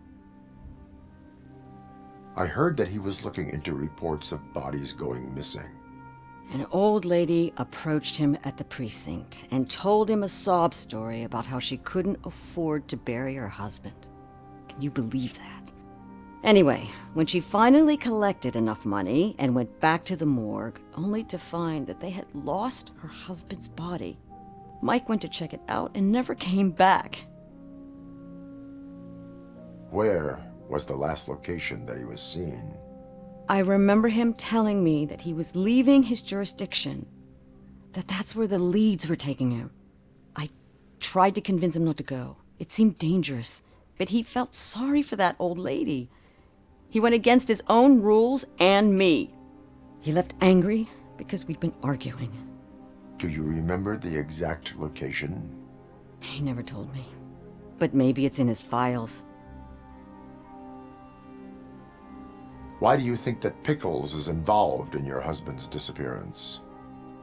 I heard that he was looking into reports of bodies going missing. An old lady approached him at the precinct and told him a sob story about how she couldn't afford to bury her husband. Can you believe that? Anyway, when she finally collected enough money and went back to the morgue, only to find that they had lost her husband's body, Mike went to check it out and never came back. Where was the last location that he was seen? I remember him telling me that he was leaving his jurisdiction, that's where the leads were taking him. I tried to convince him not to go. It seemed dangerous, but he felt sorry for that old lady. He went against his own rules and me. He left angry because we'd been arguing. Do you remember the exact location? He never told me, but maybe it's in his files. Why do you think that Pickles is involved in your husband's disappearance?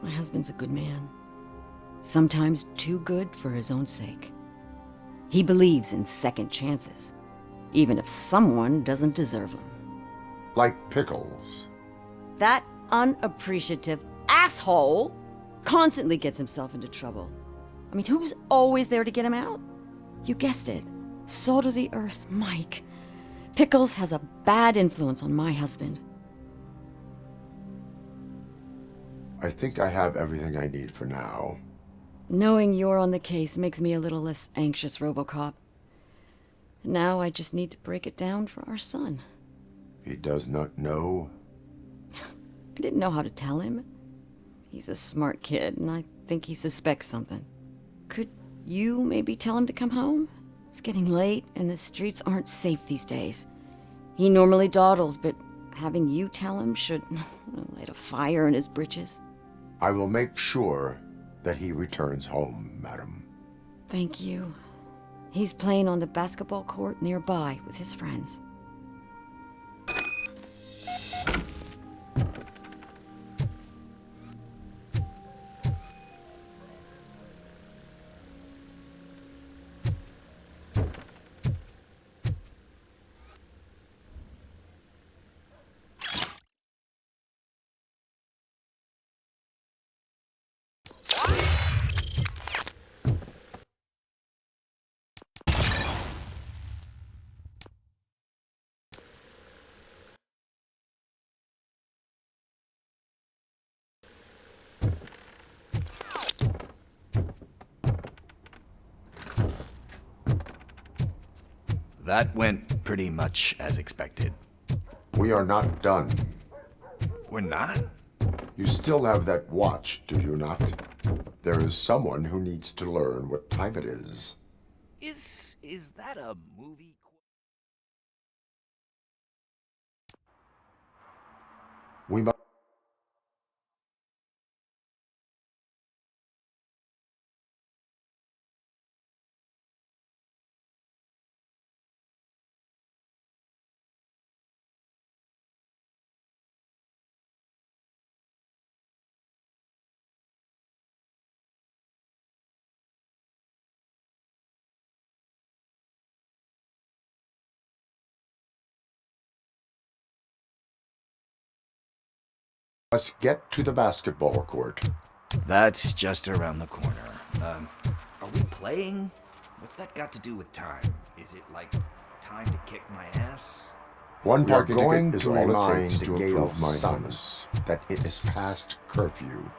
My husband's a good man. Sometimes too good for his own sake. He believes in second chances, even if someone doesn't deserve them. Like Pickles? That unappreciative asshole constantly gets himself into trouble. I mean, who's always there to get him out? You guessed it. Salt of the earth, Mike. Pickles has a bad influence on my husband. I think I have everything I need for now. Knowing you're on the case makes me a little less anxious, Robocop. Now I just need to break it down for our son. He does not know? I didn't know how to tell him. He's a smart kid, and I think he suspects something. Could you maybe tell him to come home? It's getting late, and the streets aren't safe these days. He normally dawdles, but having you tell him should light a fire in his britches. I will make sure that he returns home, madam. Thank you. He's playing on the basketball court nearby with his friends. That went pretty much as expected. We are not done. We're not? You still have that watch, do you not? There is someone who needs to learn what time it is. Is that a movie? We must... Let's get to the basketball court. That's just around the corner. Are we playing? What's that got to do with time? Is it like time to kick my ass? One We are parking going ticket is to all it remind takes to the Gale improve sons mindfulness that it is past curfew.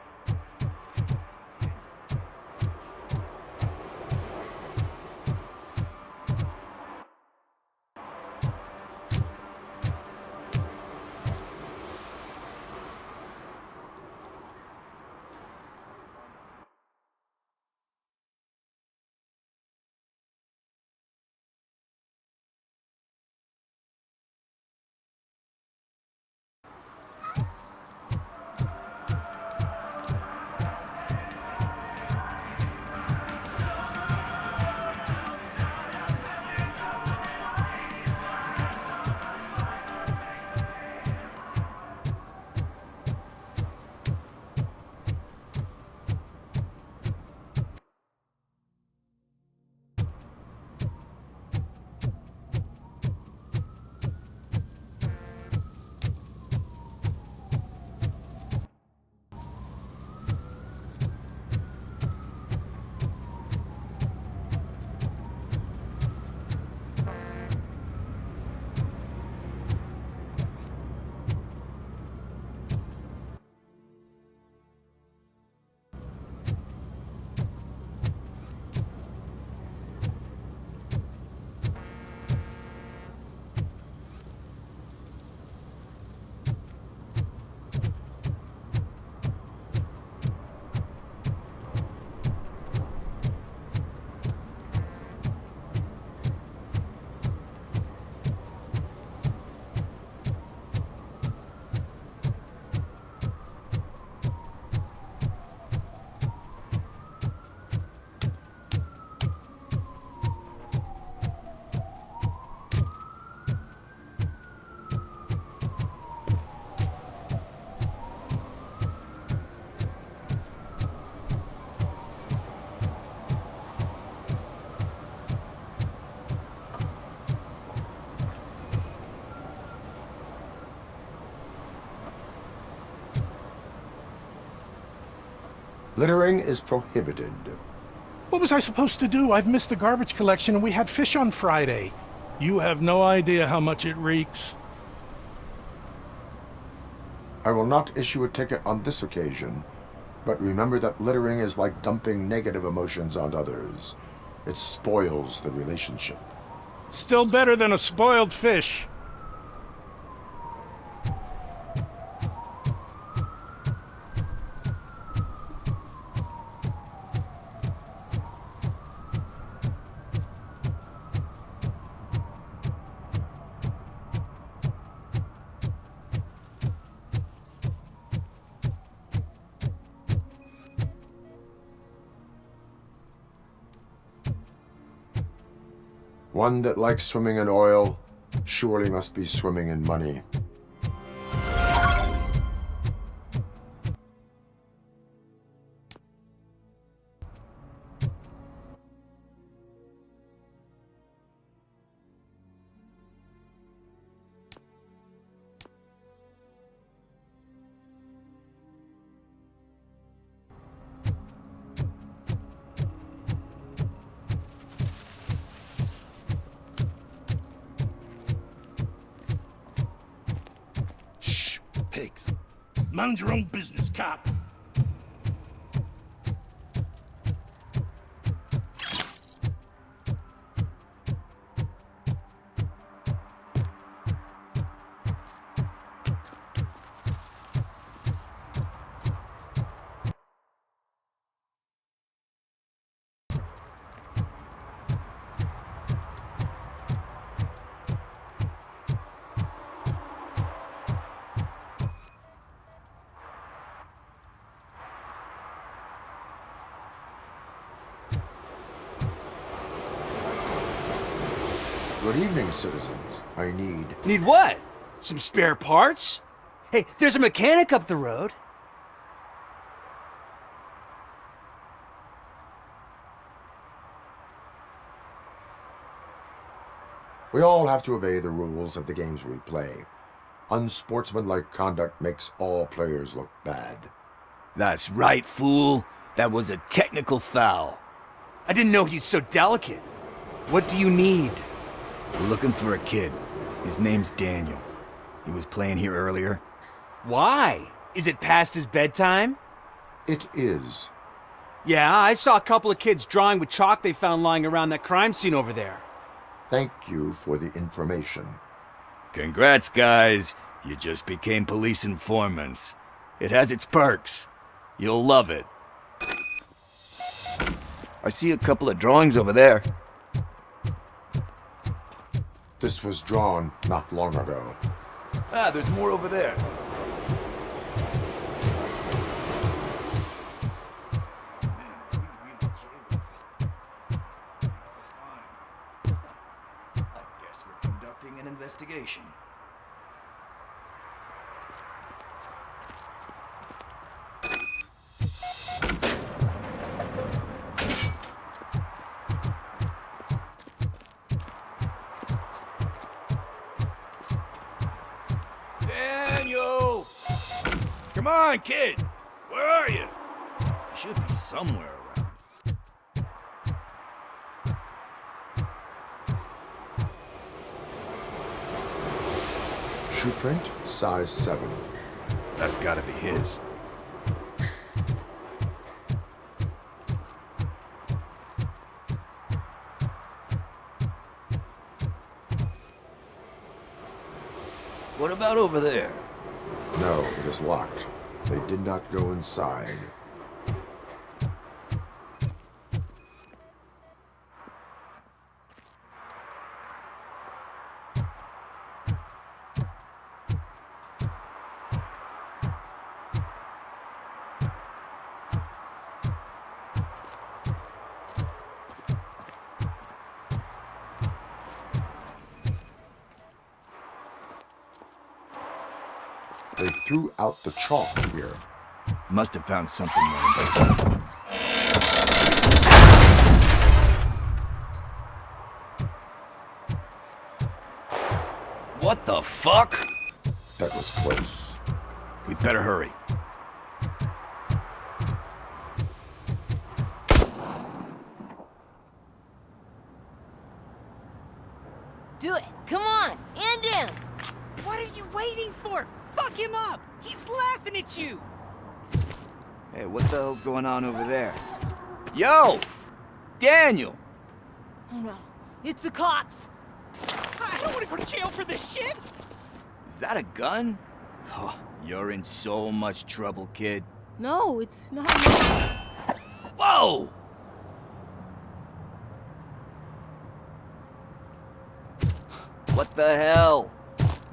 Littering is prohibited. What was I supposed to do? I've missed the garbage collection and we had fish on Friday. You have no idea how much it reeks. I will not issue a ticket on this occasion, but remember that littering is like dumping negative emotions on others. It spoils the relationship. Still better than a spoiled fish. One that likes swimming in oil surely must be swimming in money. Pigs. Mind your own business, cop. Good evening, citizens. I Need what? Some spare parts? Hey, there's a mechanic up the road. We all have to obey the rules of the games we play. Unsportsmanlike conduct makes all players look bad. That's right, fool. That was a technical foul. I didn't know he's so delicate. What do you need? We're looking for a kid. His name's Daniel. He was playing here earlier. Why? Is it past his bedtime? It is. Yeah, I saw a couple of kids drawing with chalk they found lying around that crime scene over there. Thank you for the information. Congrats, guys. You just became police informants. It has its perks. You'll love it. I see a couple of drawings over there. This was drawn not long ago. Ah, there's more over there. I guess we're conducting an investigation. Daniel! Come on, kid! Where are you? You should be somewhere around. Shoe print, size 7. That's gotta be his. What about over there? No, it is locked. They did not go inside. They threw out the chalk here. Must have found something more. What the fuck? That was close. We'd better hurry. Do it. Come on. End him. What are you waiting for? Fuck him up! He's laughing at you! Hey, what the hell's going on over there? Yo! Daniel! Oh no. It's the cops. I don't want to go to jail for this shit! Is that a gun? Oh, you're in so much trouble, kid. No, it's not. Whoa! What the hell?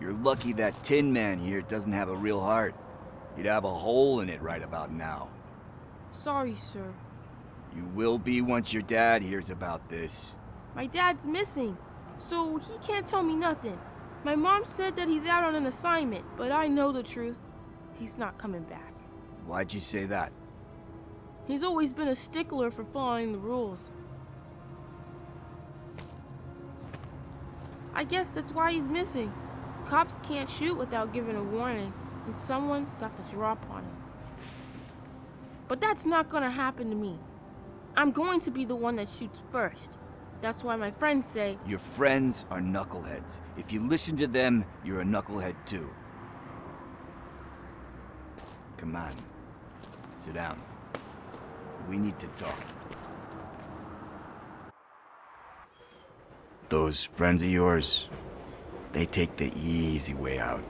You're lucky that Tin Man here doesn't have a real heart. He'd have a hole in it right about now. Sorry, sir. You will be once your dad hears about this. My dad's missing, so he can't tell me nothing. My mom said that he's out on an assignment, but I know the truth. He's not coming back. Why'd you say that? He's always been a stickler for following the rules. I guess that's why he's missing. Cops can't shoot without giving a warning, and someone got the drop on him. But that's not gonna happen to me. I'm going to be the one that shoots first. That's why my friends say... Your friends are knuckleheads. If you listen to them, you're a knucklehead too. Come on. Sit down. We need to talk. Those friends of yours, they take the easy way out.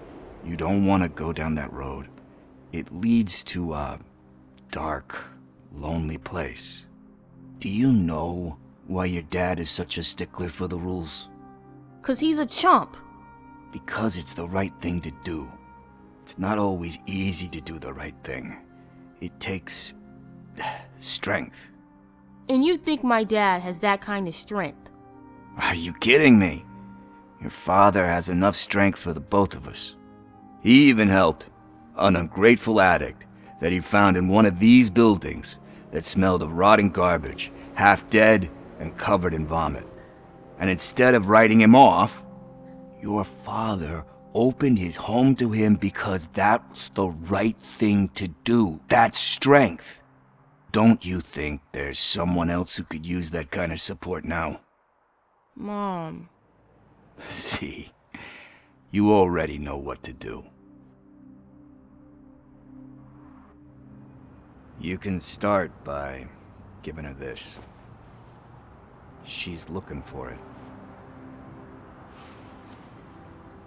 You don't want to go down that road. It leads to a dark, lonely place. Do you know why your dad is such a stickler for the rules? 'Cause he's a chump. Because it's the right thing to do. It's not always easy to do the right thing. It takes strength. And you think my dad has that kind of strength? Are you kidding me? Your father has enough strength for the both of us. He even helped an ungrateful addict that he found in one of these buildings that smelled of rotting garbage, half dead and covered in vomit. And instead of writing him off, your father opened his home to him because that's the right thing to do. That's strength. Don't you think there's someone else who could use that kind of support now? Mom. See, you already know what to do. You can start by giving her this. She's looking for it.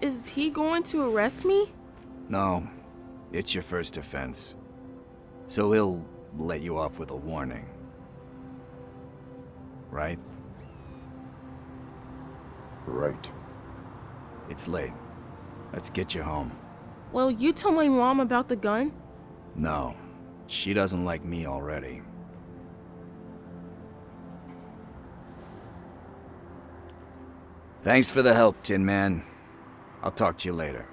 Is he going to arrest me? No, it's your first offense. So he'll let you off with a warning. Right? Right. It's late. Let's get you home. Well, you tell my mom about the gun? No, she doesn't like me already. Thanks for the help, Tin Man. I'll talk to you later.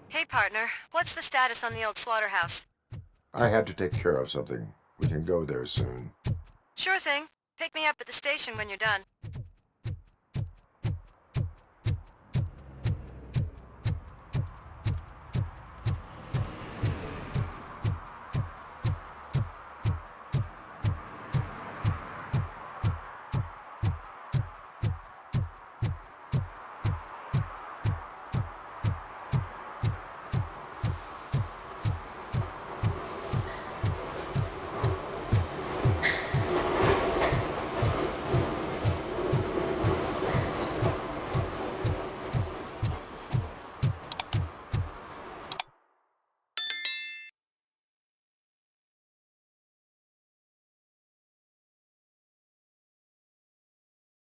Hey, partner. What's the status on the old slaughterhouse? I had to take care of something. We can go there soon. Sure thing. Pick me up at the station when you're done.